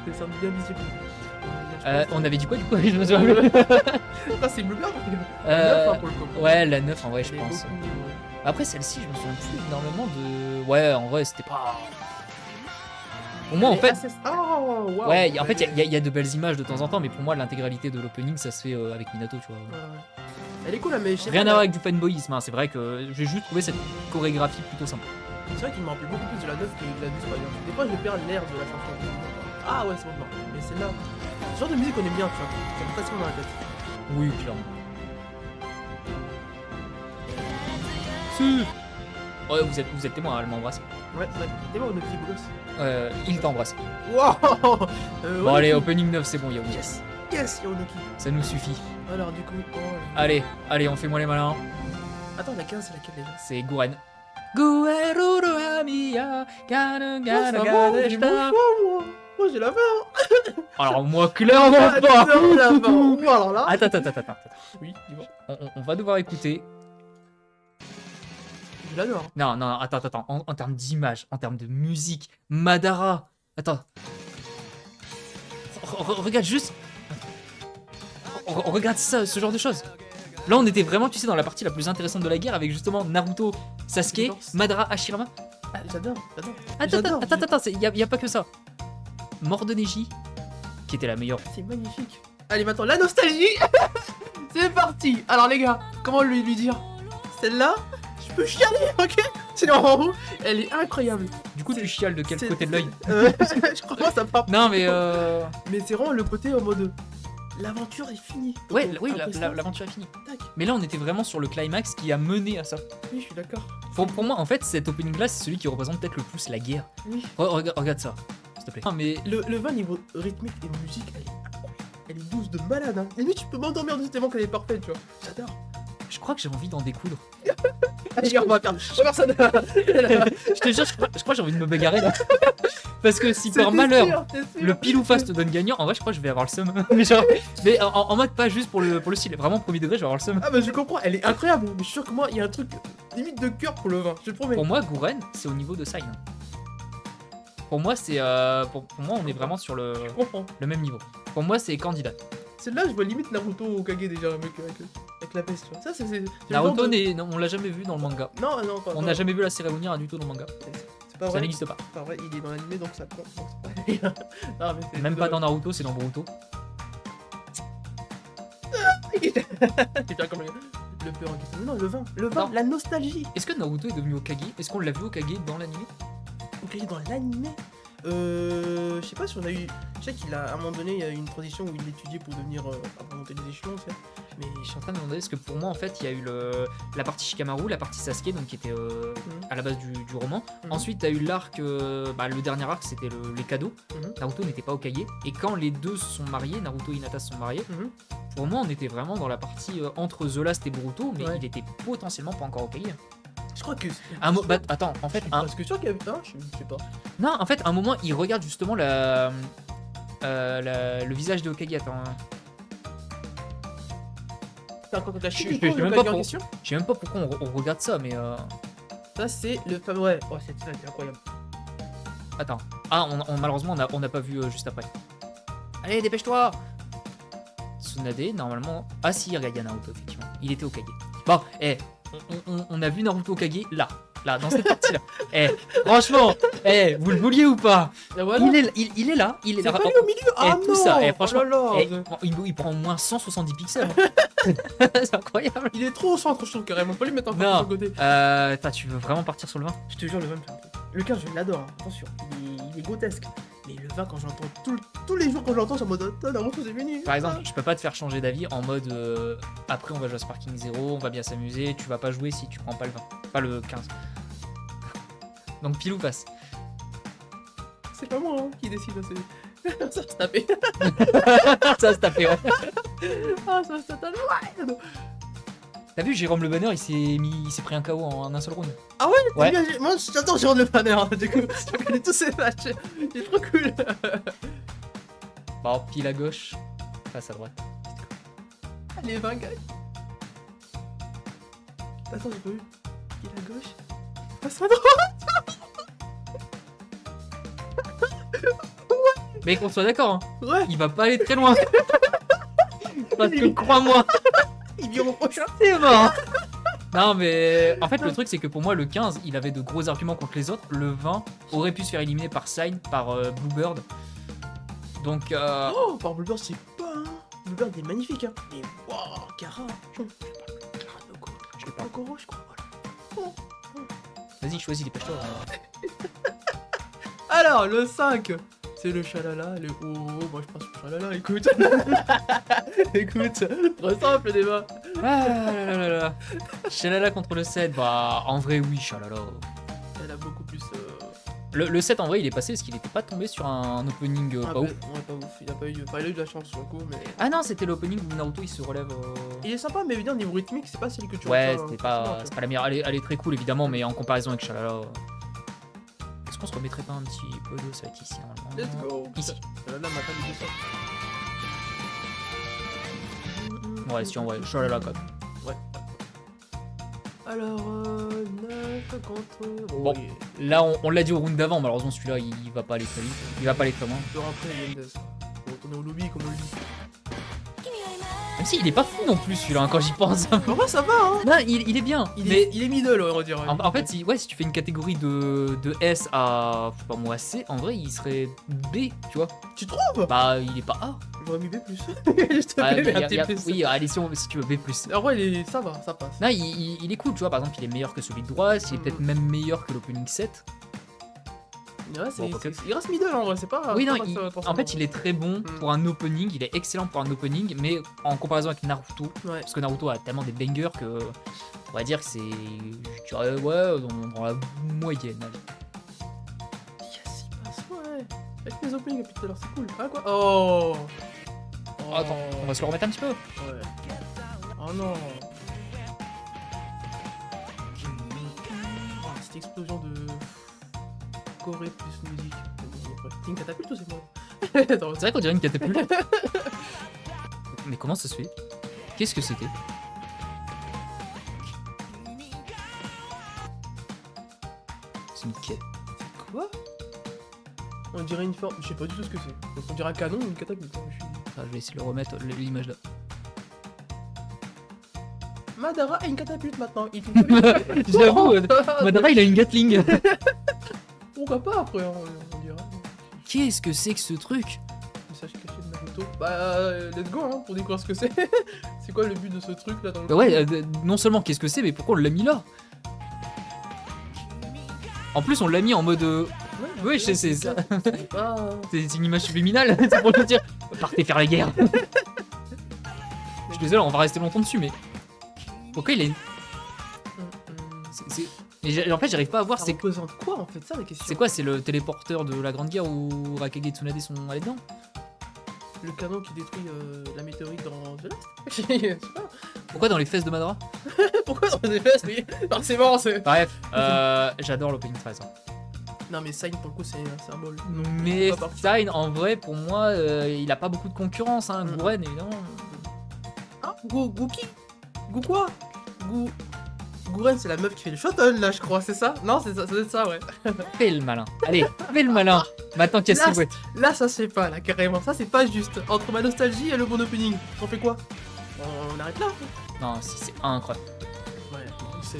C'est ça, bien visible. On avait dit quoi du coup? Je me souviens plus. Ah, c'est Blue Blood. Pour le coup. Ouais, la 9 en vrai, je Elle est pense. beaucoup, Après, celle-ci, je me souviens plus énormément de. Ouais, en vrai, c'était pas. Pour moi, en fait. Oh, wow. Ouais, en fait, il y a de belles images de temps en temps, mais pour moi, l'intégralité de l'opening, ça se fait avec Minato, tu vois. Ouais. Elle est cool, là, mais je sais Rien à pas, voir avec du fanboyisme, hein. C'est vrai que j'ai juste trouvé cette chorégraphie plutôt sympa. C'est vrai qu'il me rappelle beaucoup plus de la 9 que de la 12 par exemple. Des fois je perds l'air de la chanson. Ah ouais, c'est bon, non. Mais c'est là. Ce genre de musique on aime bien, tu vois. Ça me facilement dans la tête. Oui, clairement. Si. Ouais, vous êtes témoin, elle m'embrasse. Ouais, c'est vrai. T'es bon, notre petit bolos. Il t'embrasse. Wow Bon, allez, opening 9, c'est bon, Yaomi. Yes Yes, Yonoki. Ça nous suffit. Alors, du coup. Oh, là. Allez, on fait moins les malins. Attends, la 15, c'est laquelle déjà? C'est Guren. Gueruru Hamiya, Gana Oh, Gana ça va, Gana j'ai Shita. mon choix, moi. Moi, j'ai la main. Alors, moi, clairement Ah, pas. non, la main. Ouh, alors là. Attends. Oui, dis-moi. On va devoir écouter. Je l'adore. Non, attends. En termes d'image, en termes de musique, Madara. Attends. Regarde juste. Regarde ça, ce genre de choses. Là, on était vraiment, tu sais, dans la partie la plus intéressante de la guerre avec justement Naruto, Sasuke, J'adore. Madara, Hashirama. Ah, j'adore. Attends, il y a pas que ça. Mort de Neji, qui était la meilleure. C'est magnifique. Allez, maintenant, la nostalgie. C'est parti. Alors, les gars, comment lui dire? Celle-là, je peux chialer, ok? C'est en haut. Elle est incroyable. Du coup, tu chiales de quel C'est- côté de l'œil? Je crois pas, ça part. Non, mais Mais c'est vraiment le côté en mode. L'aventure est finie. ouais, Donc, oui, après ça, l'aventure est finie. tac. Mais là, on était vraiment sur le climax qui a mené à ça. Oui, je suis d'accord. Pour moi, en fait, cet opening-là, c'est celui qui représente peut-être le plus la guerre. Oui. Regarde ça, s'il te plaît. Non, mais Le 20 niveau rythmique et musique, elle est douce de malade. Hein. Limite, tu peux m'endormir tellement qu'elle est parfaite, tu vois. J'adore. je crois que j'ai envie d'en découdre. Allez, on va perdre. Personne. Je te jure, je crois que j'ai envie de me bagarrer là. Parce que si par malheur le pile ou face te donne gagnant, en vrai, je crois que je vais avoir le seum. mais en mode pas juste pour le style, vraiment premier degré, je vais avoir le seum. Ah, bah je comprends, elle est incroyable. Mais je suis sûr que moi, il y a un truc limite de cœur pour le 20. Je te promets. Pour moi, Guren, c'est au niveau de Sai. Pour moi, c'est pour moi, on est vraiment sur le Je comprends. même niveau. Pour moi, c'est candidat. Celle-là, je vois limite Naruto au Kage déjà, mec, avec la peste, tu vois. Ça, c'est. le Naruto, genre de- non, on l'a jamais vu dans le manga. Non, non, pas. On n'a jamais vu la cérémonie du tout dans le manga. C'est pas Ça vrai. n'existe pas. C'est pas vrai, il est dans l'animé donc ça compte. Donc c'est pas- Non, mais c'est- Même pas dans Naruto, c'est dans Boruto. C'est bien comme le peur en question. Non, le 20. Le 20, Non. la nostalgie. Est-ce que Naruto est devenu Hokage? Est-ce qu'on l'a vu Hokage dans l'anime? Ok, dans l'animé. Je sais pas si on a eu. Je sais qu'il a à un moment donné, il y a eu une transition où il étudiait pour devenir. À monter des échelons, tu sais. Mais je suis en train de me demander, parce que pour moi, en fait, il y a eu la partie Shikamaru, la partie Sasuke, donc qui était à la base du roman. Ensuite, tu as eu l'arc, le dernier arc, c'était les cadeaux. Naruto n'était pas Hokage. Et quand les deux se sont mariés, Naruto et Hinata se sont mariés, pour moi, on était vraiment dans la partie entre The Last et Boruto, mais il était potentiellement pas encore Hokage. Je crois que. Attends, en fait, Parce que sûr qu'il y avait. Ah, je sais pas. non, en fait, à un moment, il regarde justement le visage de Hokage. Attends. T'as encore ta Je chute sais même pas en pour- question. Je sais même pas pourquoi on regarde ça, mais Ça, c'est le fameux. Ouais, oh, cette scène était incroyable. attends. Ah, malheureusement, on n'a pas vu juste après. Allez, dépêche-toi. Tsunade, normalement. Ah si, regarde, il y a Naruto, effectivement. Il était Hokage. Bon, on a vu Naruto Hokage là, dans cette partie-là. Franchement, vous le vouliez ou pas? Ah, voilà. Il est là, il est C'est là. pas lui au milieu. Ah tout non. ça, franchement, Oh là là. il prend au moins 170 pixels. C'est incroyable. Il est trop au centre, je trouve, carrément. Faut lui mettre un peu Non. sur le côté. Tu veux vraiment partir sur le 20? Je te jure, le 20 me fait un peu. Le 15, je l'adore, hein. Attention. Il est grotesque. Mais le 20, quand j'entends tous les jours, quand j'entends, je suis en mode oh, Naruto, c'est fini. Par exemple, je peux pas te faire changer d'avis en mode après on va jouer à Sparking 0, on va bien s'amuser, tu vas pas jouer si tu prends pas le 20, pas le 15. Donc pile ou face. C'est pas moi hein, qui décide. Ça va se taper. Ça va se taper, ouais. Ah, ça va se taper. Ouais. T'as vu, Jérôme Le Banner, il s'est pris un KO en un seul round. Ah ouais, Ouais. Bien, moi j'adore Jérôme Le Banner, hein, du coup, je connais tous ses matchs. Il est trop cool. Bon, pile à gauche, face à droite. Allez, 20 gars. Attends, j'ai pas vu. Il est à gauche. Face à droite. Mais qu'on soit d'accord, hein, Ouais, il va pas aller très loin. Parce que crois-moi, il vient au prochain. c'est mort. Non mais en fait le truc c'est que pour moi le 15 il avait de gros arguments contre les autres, le 20 aurait pu se faire éliminer par Sign, par Bluebird. Donc Oh, par Bluebird, c'est pas. Hein. Bluebird il est magnifique, hein. Et waouh, Kara. Je l'ai pas encore, je crois. Voilà. vas-y choisis, dépêche-toi. Alors, le 5, c'est le chalala, le oh, moi je pense que chalala, écoute. Écoute, trop simple le débat. Ah là là là. Shalala contre le 7, bah en vrai oui, Shalala. Elle a beaucoup plus. Le 7 en vrai il est passé parce qu'il était pas tombé sur un opening pas ouf. Ouais, pas ouf. Il a pas eu, enfin, il a eu de la chance sur le coup, mais. Ah non, c'était l'opening où Naruto il se relève. Il est sympa, mais évidemment, niveau rythmique, c'est pas celle que tu Ouais, retiens, c'était facilement, pas, tu c'est pas la meilleure. Elle est très cool évidemment, mais en comparaison avec Shalala. Est-ce qu'on se remettrait pas un petit peu de ça va être ici normalement? Let's go. Ici. Chalala m'a pas dit ça. Ouais, si on va Shalala quand même. Ouais. Alors, 9 contre. Bon. Là, on l'a dit au round d'avant, malheureusement celui-là il va pas aller très vite. Il va pas aller très loin. Après, il y a une on va retourner au lobby, comme on le dit. Même si il est pas fou non plus celui-là, hein, quand j'y pense. En vrai, ça va, hein. Non, il est bien. Il est middle, on va dire. En fait, si tu fais une catégorie de S à, je sais pas moi, C, en vrai, il serait B, tu vois. Tu trouves? Bah, il est pas A. J'aurais mis B+. Je te Ouais, fais mais un petit plus. oui, allez, si tu veux B+. En vrai, ça va, ça passe. Non, il est cool, tu vois. Par exemple, il est meilleur que celui de droite, il est peut-être même meilleur que l'opening 7. Ouais, Bon, il reste middle en vrai, c'est pas. Oui, non, c'est pas en fait, il est très bon pour un opening, il est excellent pour un opening, mais en comparaison avec Naruto, Ouais. parce que Naruto a tellement des bangers que, on va dire que c'est, je dirais, ouais, dans la moyenne. allez. Yes, il passe, ouais. Avec mes openings depuis tout à l'heure, c'est cool. Ah quoi? Oh. Oh, attends, on va se le remettre un petit peu. Ouais. Oh non. Oh, cette explosion de. Corée plus musique. C'est une catapulte ou c'est moi? Attends, C'est vrai qu'on dirait une catapulte. Mais comment ça se fait? Qu'est-ce que c'était? C'est une quête. quoi? On dirait une forme. Je sais pas du tout ce que c'est. Donc on dirait un canon ou une catapulte. Hein. Ah, je vais essayer de le remettre, l'image là. Madara a une catapulte maintenant. J'avoue, Madara il a une Gatling. Pourquoi pas après, hein, on dirait. Qu'est-ce que c'est que ce truc? Message caché de Naruto. Bah, let's go hein, pour découvrir ce que c'est. C'est quoi le but de ce truc là dans le. Bah ouais, non seulement qu'est-ce que c'est, mais pourquoi on l'a mis là? En plus, on l'a mis en mode. Ouais, c'est ça. C'est pas. C'est une image subliminale, c'est pour te dire. Partez faire la guerre. désolé, on va rester longtemps dessus, mais pourquoi il est. Mais en fait, j'arrive pas à voir. Ça C'est représente quoi en fait, ça la question? c'est quoi? C'est le téléporteur de la Grande Guerre où Rakage et Tsunade sont allés dedans? Le canon qui détruit la météorite dans The Last? Je sais pas. Pourquoi dans les fesses de Madara? Pourquoi dans les fesses? Oui, forcément, c'est. Bref, j'adore l'opening 13. Non, mais Sign pour le coup, c'est un symbole. Mais pas parti. Stein, en vrai, pour moi, il a pas beaucoup de concurrence. Hein. Gouren, évidemment. Ah, Gou qui? Gou quoi? Gouren, c'est la meuf qui fait le shoton là, je crois, c'est ça? Non, c'est ça, c'est ça, ouais. Fais le malin. Allez, fais le malin. Maintenant qu'il y a Là, Silhouette. Là, ça se fait pas, là, carrément. Ça, c'est pas juste. Entre ma nostalgie et le bon opening, on fait quoi? On arrête là? Non, c'est incroyable. Ouais, c'est.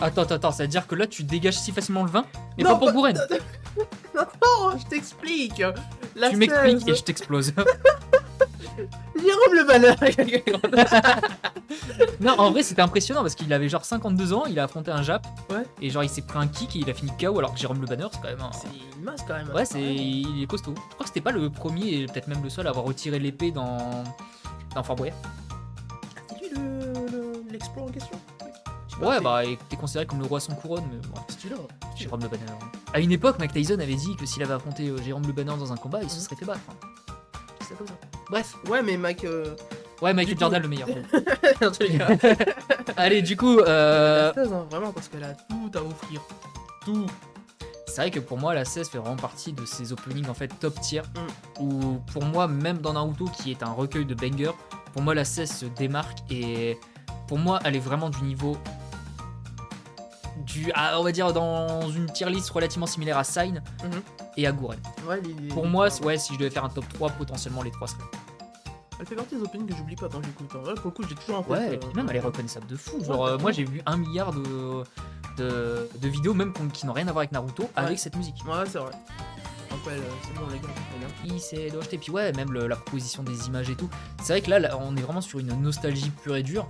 Attends, ça veut dire que là, tu dégages si facilement le vin? Mais Non, pas pour Gouren. Non, je t'explique. La Tu m'expliques 16, et je t'explose. Jérôme le malheur. Non, en vrai, c'était impressionnant parce qu'il avait genre 52 ans, il a affronté un Jap. Ouais. Et genre, il s'est pris un kick et il a fini KO alors que Jérôme Le Banner, c'est quand même un. C'est une masse quand même. Ouais, il est costaud. Je crois que c'était pas le premier et peut-être même le seul à avoir retiré l'épée dans Fort Boyard. C'est lui l'exploit en question? Je sais pas, Ouais, c'est- bah, il était considéré comme le roi sans couronne, mais bon, C'est celui-là. Jérôme Le Banner. À une époque, Mike Tyson avait dit que s'il avait affronté Jérôme Le Banner dans un combat, il se serait fait battre. Hein. C'est comme ça. Bref, Ouais, mais Mike. ouais, Michael Du coup- Jordan le meilleur. En tous les cas. Allez, du coup, La 16, hein, vraiment, parce qu'elle a tout à offrir. Tout. c'est vrai que pour moi, la 16 fait vraiment partie de ces openings en fait top tier. Où pour moi, même dans Naruto, qui est un recueil de bangers, pour moi, la 16 se démarque et pour moi, elle est vraiment du niveau. On va dire dans une tier list relativement similaire à Sign Mhm. et à Gouren. Ouais, Pour moi, ouais, si je devais faire un top 3, potentiellement les 3 seraient. Elle fait partie des openings que j'oublie pas quand j'écoute. Hein. Ouais, pour le coup, j'ai toujours en tête. Ouais, et puis même elle est reconnaissable de fou. Genre, Ouais, moi j'ai vu 1 milliard de vidéos, même qui n'ont rien à voir avec Naruto, avec cette musique. Ouais, c'est vrai. Rappel, c'est bon, les gars. On est là. Il s'est doit acheter. Puis ouais, même la proposition des images et tout. C'est vrai que là, on est vraiment sur une nostalgie pure et dure.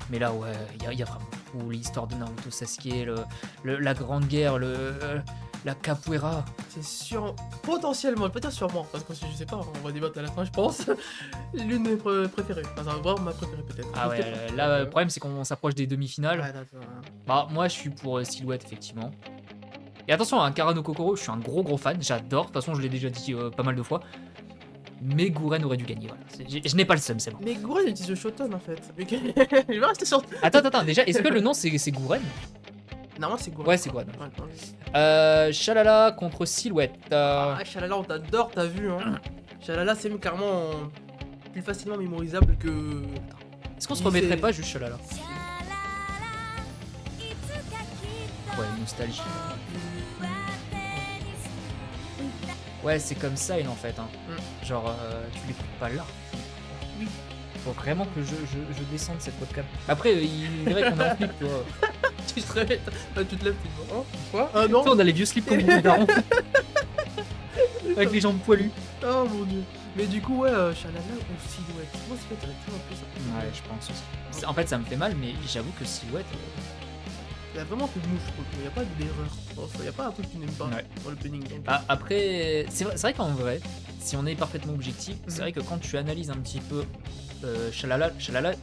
Mais là, ouais, il y a vraiment tout. L'histoire de Naruto Sasuke, la Grande Guerre, la capoeira. C'est sûr. Potentiellement, je vais pas dire sûrement, parce que je sais pas, on va débattre à la fin, je pense. L'une de mes préférées. Enfin, ça va voir ma préférée peut-être. Ah Je sais ouais, pas. là, le problème c'est qu'on s'approche des demi-finales. Ouais, d'accord. Bah, moi je suis pour Silhouette, effectivement. Et attention, un Karano Kokoro, je suis un gros fan, j'adore. De toute façon, je l'ai déjà dit pas mal de fois. Mais Gouren aurait dû gagner, voilà. Je n'ai pas le seum, c'est bon. Mais Gouren utilise le Shoton en fait. Je vais rester sur. Attends, déjà, est-ce que le nom c'est Gouren? Normalement, c'est Gouren. Ouais, c'est Gouren. Ouais. Shalala contre Silhouette. Ah, Shalala, on t'adore, t'as vu, hein. Shalala, c'est carrément plus facilement mémorisable que. Est-ce qu'on se il remettrait s'est- pas juste Shalala? Ouais, nostalgie. Ouais, c'est comme ça, en fait. Hein. Genre, tu l'écoutes pas là. Oui. Faut vraiment que je descende cette webcam. Après, il dirait qu'on est en flip, tu vois. Tu te réveilles, tu te lèves, tu te dis, oh, quoi? Ah non. On a les vieux slips comme les darons. Avec les jambes poilues. Oh mon dieu. Mais du coup, ouais, Shalala ou Silhouette. Moi, Silhouette, elle a toujours un peu ça. Ouais, je pense aussi. En fait, ça me fait mal, mais j'avoue que Silhouette. Il a vraiment fait mouche, je trouve. Il n'y a pas d'erreur. Il n'y a pas un truc que tu n'aimes pas Ouais. dans le penning. Donc. Après, c'est vrai qu'en vrai, si on est parfaitement objectif, c'est vrai que quand tu analyses un petit peu Shalala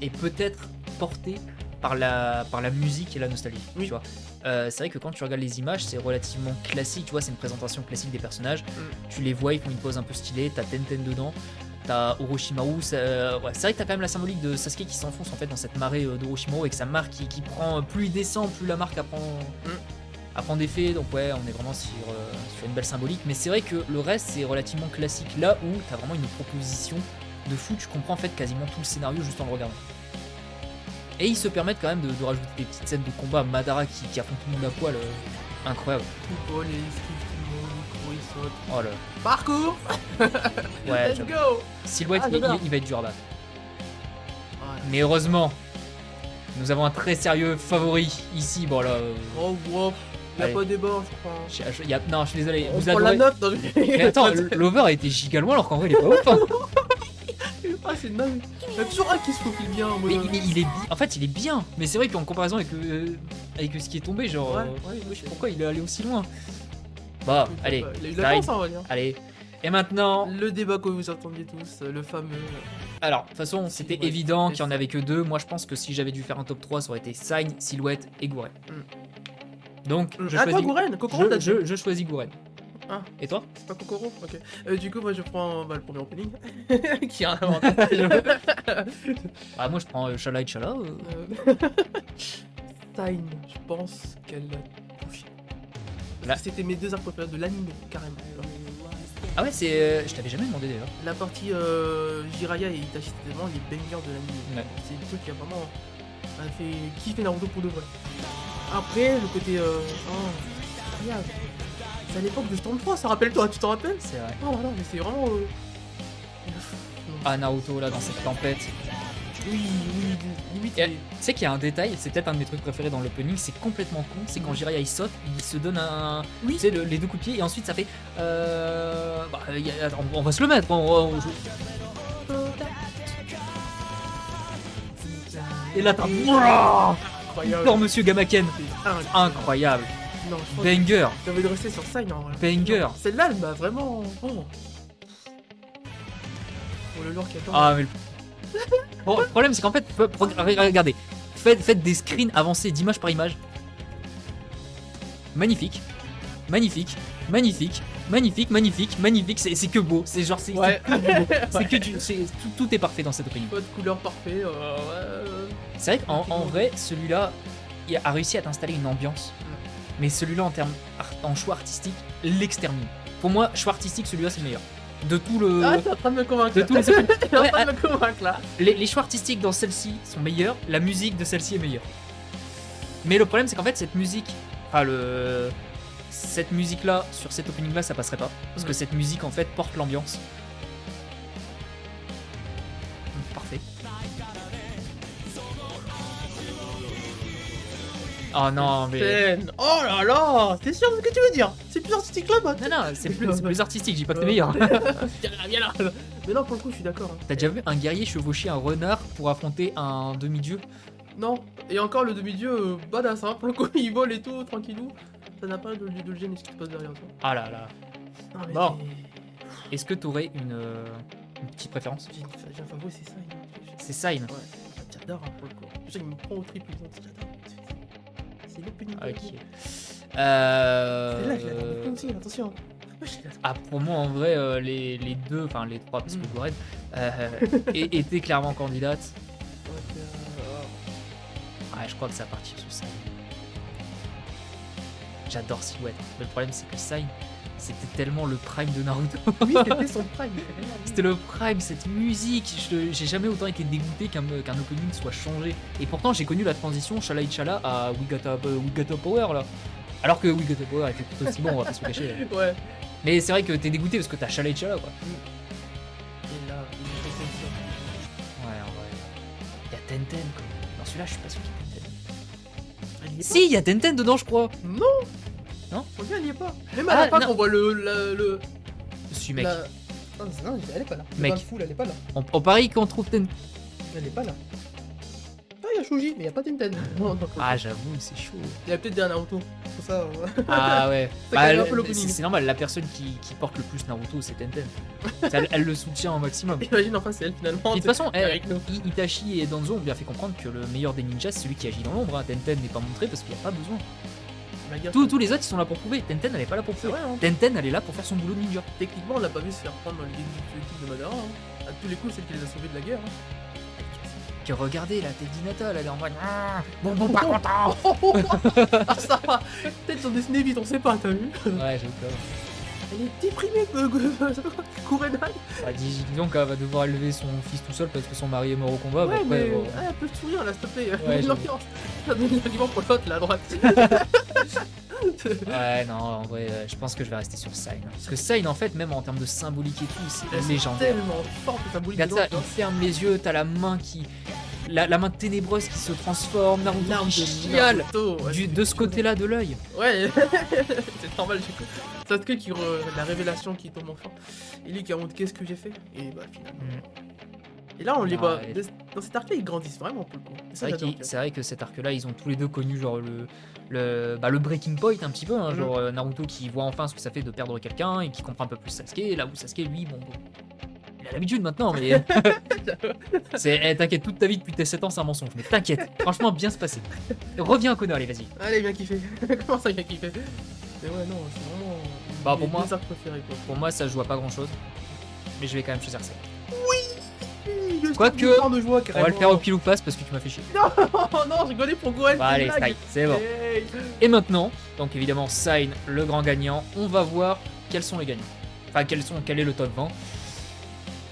est peut-être porté par la musique et la nostalgie. Oui. Tu vois. C'est vrai que quand tu regardes les images, c'est relativement classique. Tu vois, c'est une présentation classique des personnages. Tu les vois, ils font une pose un peu stylée. T'as Tenten dedans. T'as Orochimaru. Ouais, c'est vrai que t'as quand même la symbolique de Sasuke qui s'enfonce en fait dans cette marée d'Orochimaru avec sa marque qui prend. Plus il descend, plus la marque apprend d'effet. Donc ouais, on est vraiment sur une belle symbolique. Mais c'est vrai que le reste c'est relativement classique. Là où t'as vraiment une proposition de fou, tu comprends en fait quasiment tout le scénario juste en le regardant. Et ils se permettent quand même de rajouter des petites scènes de combat. Madara qui affronte tout le monde à poil, incroyable. Tout vol et esquive, tout le monde, il court, il saute. Oh là, Parcours. ouais. Let's go. Silhouette, Ah, j'adore. il va être dur là. Ouais. Mais heureusement, nous avons un très sérieux favori ici. Bon là, Oh, wow. Il n'y a Allez. pas de débat, je crois. non, je suis désolé. On Vous prend la adorez. note. Dans Mais attends, l'over a été giga loin alors qu'en vrai il est pas ouf. Hein. Ah, c'est dingue. Il y a toujours un qui se faufile bien en mode. Mais en fait, il est bien. Mais c'est vrai qu'en comparaison avec ce qui est tombé, genre, Ouais, pourquoi il est allé aussi loin? Bah, allez, Il a eu de la Stein. chance, hein, on va dire. Allez, Et maintenant, Le débat que vous attendiez tous, le fameux. alors, de toute façon, c'était Silhouette évident et qu'il n'y en avait que deux. Moi, je pense que si j'avais dû faire un top 3, ça aurait été Sign, Silhouette et Gouren. Donc, je Ah, toi, choisis, Gouren, Kokoro, t'as dit je choisis Gouren. Ah. Et toi? C'est pas Kokoro? Ok. Du coup, moi, je prends le premier opening. Qui a un avantage. Ah, moi, je prends Shala et Chala. Stein, je pense qu'elle a touché. Là. C'était mes deux arcs préférés de l'anime, carrément. Ah ouais, c'est. Je t'avais jamais demandé d'ailleurs. La partie Jiraiya et Itachi, c'était vraiment les bangers de l'anime. Ouais. C'est le truc qui a vraiment fait kiffer Naruto pour de vrai. Après, le côté. Incroyable. C'est à l'époque de Storm 3, ça rappelle-toi, tu t'en rappelles? C'est vrai. Oh là là, mais c'est vraiment. Ah, Naruto, là, dans cette tempête. Oui, limite. Et- Tu sais qu'il y a un détail, c'est peut-être un de mes trucs préférés dans l'opening, c'est complètement con, c'est quand Jiraiya il saute, il se donne un. Oui. Tu sais, les deux coups de pied, et ensuite ça fait. Bah, attends, on va se le mettre. Et là, t'as. Incroyable. Fort Monsieur Gamaken. C'est incroyable. Incroyable. Non, je pense Banger. que j'avais de rester sur ça, non. Banger. Non, celle-là, elle m'a vraiment. Oh. Pour le lore qui attend. Ah, mais bon, le problème, c'est qu'en fait, regardez, faites des screens avancés d'image par image. Magnifique, magnifique, magnifique, magnifique, magnifique, magnifique. C'est que beau. C'est genre, c'est Ouais. que du beau. C'est que du, tout est parfait dans cette opening. Pas de couleur parfait. C'est vrai qu'en vrai, celui-là, il a réussi à t'installer une ambiance. Mais celui-là, en choix artistique, l'extermine. Pour moi, choix artistique, celui-là, c'est le meilleur. De tout le. Ah, t'es en train de me convaincre. de là. tous les T'es en Ouais, train de me convaincre là. les choix artistiques dans celle-ci sont meilleurs, la musique de celle-ci est meilleure. Mais le problème, c'est qu'en fait, cette musique, cette musique-là, sur cette opening-là, ça passerait pas. Parce que cette musique, en fait, porte l'ambiance. Parfait. Oh non, mais. Scène. Oh là là. T'es sûr de ce que tu veux dire? C'est plus artistique là-bas. Non, non, c'est plus artistique, je dis pas que c'est meilleur. Viens là. Mais non, pour le coup, je suis d'accord. hein. T'as déjà vu un guerrier chevaucher un renard pour affronter un demi-dieu? Non. Et encore le demi-dieu, badass, hein. Pour le coup, il vole et tout, tranquillou. Ça n'a pas de le gêner ce qui se passe derrière toi. Ah là là. Non, mais Bon. Est-ce que t'aurais une petite préférence? j'ai un favori, c'est ça. C'est Sign. Ouais, j'adore hein, pour le coup. Je sais qu'il me prend au triple, j'adore. C'est l'opening. Ok. C'est là, je l'adore beaucoup aussi, attention. Moi, je l'adore. Ah, pour moi, en vrai, les deux, enfin les trois, parce que Goren, étaient clairement candidates. Ouais, je crois que ça va partir sur Sign. J'adore Silhouette. Mais le problème, c'est que Sign, c'était tellement le prime de Naruto. Oui, c'était son prime. C'était le prime, cette musique. J'ai jamais autant été dégoûté qu'un opening soit changé. Et pourtant, j'ai connu la transition Shala Chala à We Got a Power là. Alors que We Got a Power était tout aussi bon, on va pas se le cacher. Ouais. Mais c'est vrai que t'es dégoûté parce que t'as Shala Chala quoi. Et là, il est fait ça. Ouais, en vrai. Il y a Tenten quoi. Dans celui-là, je suis pas sûr qu'il y ait Tenten. Elle y est Si, il y a Tenten dedans, je crois. pas. Non. Non. Faut bien, elle y est pas. Même à la fin, non. on voit le. Je suis mec. la- Non, elle est pas là. Mec. Le full, elle est pas là. On parie qu'on trouve Tenten. Elle est pas là. Ah, il y a Shoji, mais il y a pas Tenten. Non, donc, Ah, j'avoue, c'est chaud. il y a peut-être des Naruto. Pour ça. Ah ouais. Ça calme un peu c'est l'opening. c'est normal, la personne qui porte le plus Naruto, c'est Tenten. Elle le soutient au maximum. Imagine enfin c'est elle finalement. Et de toute façon, avec nous. Itachi et Danzo ont bien fait comprendre que le meilleur des ninjas, c'est celui qui agit dans l'ombre. hein. Tenten n'est pas montré parce qu'il n'y a pas besoin. Tous les autres, ils sont là pour prouver. Tenten, elle est pas là pour C'est prouver. vrai, hein. Tenten, elle est là pour faire son boulot de ninja. Techniquement, on l'a pas vu se faire prendre dans le game de Madara. Hein. À tous les coups, c'est elle qui les a sauvés de la guerre. Hein. Que regardez, la tête d'Hinata, elle est en mode bon, pas content. Ah, ça va. Peut-être sur dessiné vite, on sait pas, t'as vu? Ouais, j'ai peur. Elle est déprimée, Kurenai. Bah, disons qu'elle va devoir élever son fils tout seul parce que son mari est mort au combat. Ouais, bah, après, mais bon. elle peut sourire là, s'il te plaît. Ouais, L'ambiance. Ça donne l'argument pour l'autre, là, à droite. Ouais, non, en vrai, je pense que je vais rester sur Sign. Parce que Sign, en fait, même en termes de symbolique et tout, c'est C'est légendaire. tellement fort que ça bouille Regarde ça, il ferme les yeux, t'as la main qui. La main ténébreuse qui se transforme, Naruto qui chiale de ce côté-là de l'œil. Ouais, c'est normal, j'ai Sasuke qui la révélation qui tombe enfin. Et lui qui remonte qu'est-ce que j'ai fait. Et bah finalement. Et là, on les voit. Ouais. Dans cet arc-là, ils grandissent vraiment pour le coup. Et ça, j'adore, tu vois. C'est vrai que cet arc-là, ils ont tous les deux connu genre le breaking point un petit peu, hein, genre Naruto qui voit enfin ce que ça fait de perdre quelqu'un et qui comprend un peu plus Sasuke, là où Sasuke, lui, bon, il a l'habitude maintenant, mais t'inquiète, toute ta vie depuis tes 7 ans, c'est un mensonge, mais t'inquiète, franchement, bien se passer. Reviens à Konoha, allez, vas-y. Allez, bien kiffé. Comment ça, bien kiffé? Mais ouais, non, c'est vraiment. Bah, pour mes moi- deux arcs préférés, quoi. Pour moi, ça se joue à pas grand-chose, mais je vais quand même choisir ça. Le Quoique, style de joie, On va carrément. le faire au pile ou face parce que tu m'as fait chier. Oh non, je rigolais pour Gohan. Bah, c'est allez, une blague. strike, c'est bon. Hey. Et maintenant, donc évidemment, Sign, le grand gagnant, on va voir quels sont les gagnants. Enfin, quel est le top 20.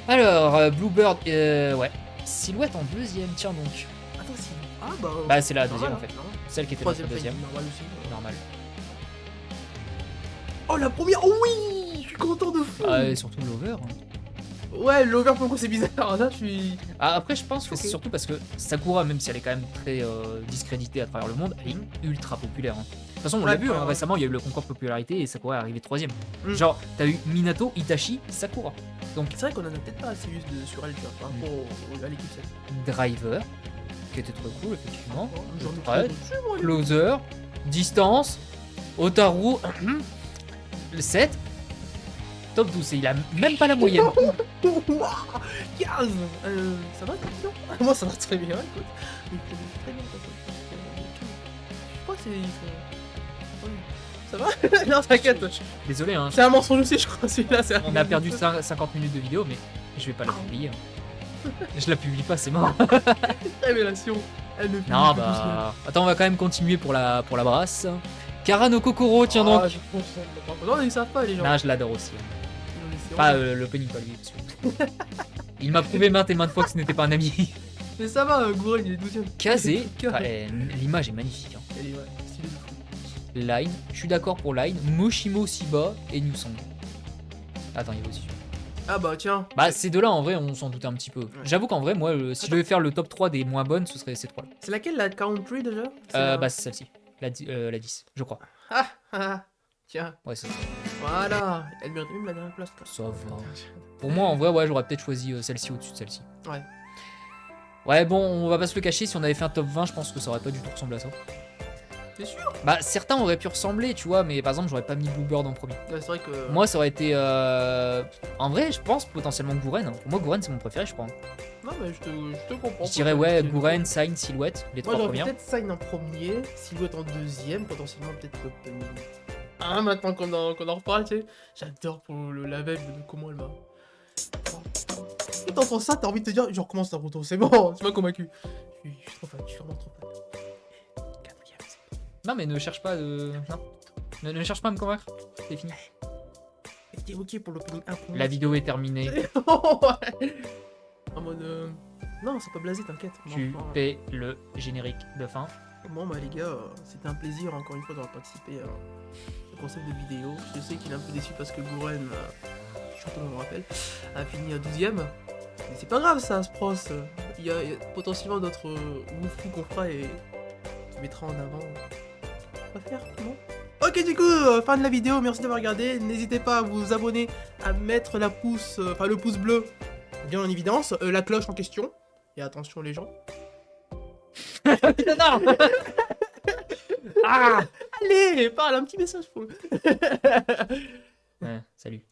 Alors, Bluebird, ouais. Silhouette en deuxième, tiens donc. Attends, si. Ah bah. Bah, c'est la normal, deuxième en hein, fait. normal. Celle qui était notre Troisième deuxième. fight, normal aussi. Normal. Oh, la première. Oh oui, je suis content de fou. Ah, et surtout l'over. Hein. Ouais, l'over pour le coup, c'est bizarre. Là, je suis. Ah, après, je pense que Ok. c'est surtout parce que Sakura, même si elle est quand même très discréditée à travers le monde, elle est ultra populaire. Hein. De toute façon, on l'a Ouais, vu hein, ouais. récemment, il y a eu le concours de popularité et Sakura est arrivé troisième. Mm. Genre, t'as eu Minato, Itachi, Sakura. Donc, C'est vrai qu'on en a peut-être pas assez vu sur elle, tu vois, par rapport à l'équipe 7. Driver, qui était très cool, effectivement. J'en ai Fred, trop dessus, moi, les- Closer, Distance, Otaru, le 7, top 12, et il a même pas la moyenne. Ouah, 15. Ça va, très bien. Moi, ça va très bien, écoute. Ils produisent très bien, quoi. Je crois que c'est. Ça va? Non, t'inquiète. Désolé, hein, C'est un mensonge aussi, je crois, celui-là. c'est un- on a perdu 50 minutes de vidéo, mais je vais pas la publier. Hein. Je la publie pas, c'est mort. Révélation. Elle ne finit Non, que bah. Attends, on va quand même continuer pour la brasse. Karano Kokoro, tiens doucement. donc. Ah, je pense que- Non, ils savent pas, les gens. Non, je l'adore aussi. Hein. Ils ont laissé Pas en- l'opening, pas lui. Parce que... Il m'a prouvé maintes et maintes fois que ce n'était pas un ami. Mais ça va, Gouren, il est 12ème. Kazé, Carré. l'image est magnifique. Hein. Elle est, ouais, stylée de fou. Line, je suis d'accord pour Line, Moshimo Siba et Newsong. Attends, il y a aussi. Ah bah tiens. Bah, ces deux-là, en vrai, on s'en doutait un petit peu. J'avoue qu'en vrai, moi, si je devais faire le top 3 des moins bonnes, ce serait ces trois-là. C'est laquelle la country déjà? C'est la- Bah, c'est celle-ci. La 10, je crois. Ah, ah, tiens, Ouais, c'est ça. voilà. Elle mérite même la dernière place. quoi. Ça va. Pour moi, en vrai, ouais, j'aurais peut-être choisi celle-ci au-dessus de celle-ci. Ouais. Ouais, bon, on va pas se le cacher, si on avait fait un top 20, je pense que ça aurait pas du tout ressemblé à ça. T'es sûr? Bah, certains auraient pu ressembler, tu vois, mais par exemple, j'aurais pas mis Bluebird en premier. Ouais, c'est vrai que. Moi, ça aurait été. En vrai, je pense potentiellement Gouren. Hein. Pour moi, Gouren, c'est mon préféré, je crois. Non, mais je te comprends. Je dirais, ouais, Gouren, Sign, Silhouette, les Moi, trois j'aurais premières. peut-être Sign en premier, Silhouette en deuxième, potentiellement peut-être l'opening. Ah, maintenant qu'on en reparle, tu sais, j'adore pour la vibe de comment elle m'a. Quand t'entends ça, t'as envie de te dire, je recommence Naruto, c'est bon, tu m'as convaincu. Je suis trop fan, je suis vraiment trop fan. Quatrième, c'est Non, mais ne cherche pas de. Non. Ne cherche pas à me convaincre. C'est fini. bon. T'es ok pour l'opening 1 pour moi. La vidéo est terminée. Ouais. En mode. Non, c'est pas blasé, t'inquiète. Tu Non, fais le générique de fin. Bon bah les gars, c'était un plaisir encore une fois d'avoir participé à ce concept de vidéo. Je sais qu'il est un peu déçu parce que Gouren, surtout on me rappelle, a fini à 12ème. Mais c'est pas grave ça, Spros. Il y a potentiellement d'autres Wufou qu'on fera et qui mettra en avant. On va faire, non? Ok du coup, fin de la vidéo, merci d'avoir regardé. N'hésitez pas à vous abonner, à mettre le pouce bleu bien en évidence, la cloche en question. Et attention les gens. Non. Ah. Allez, parle un petit message pour le... Ouais, salut.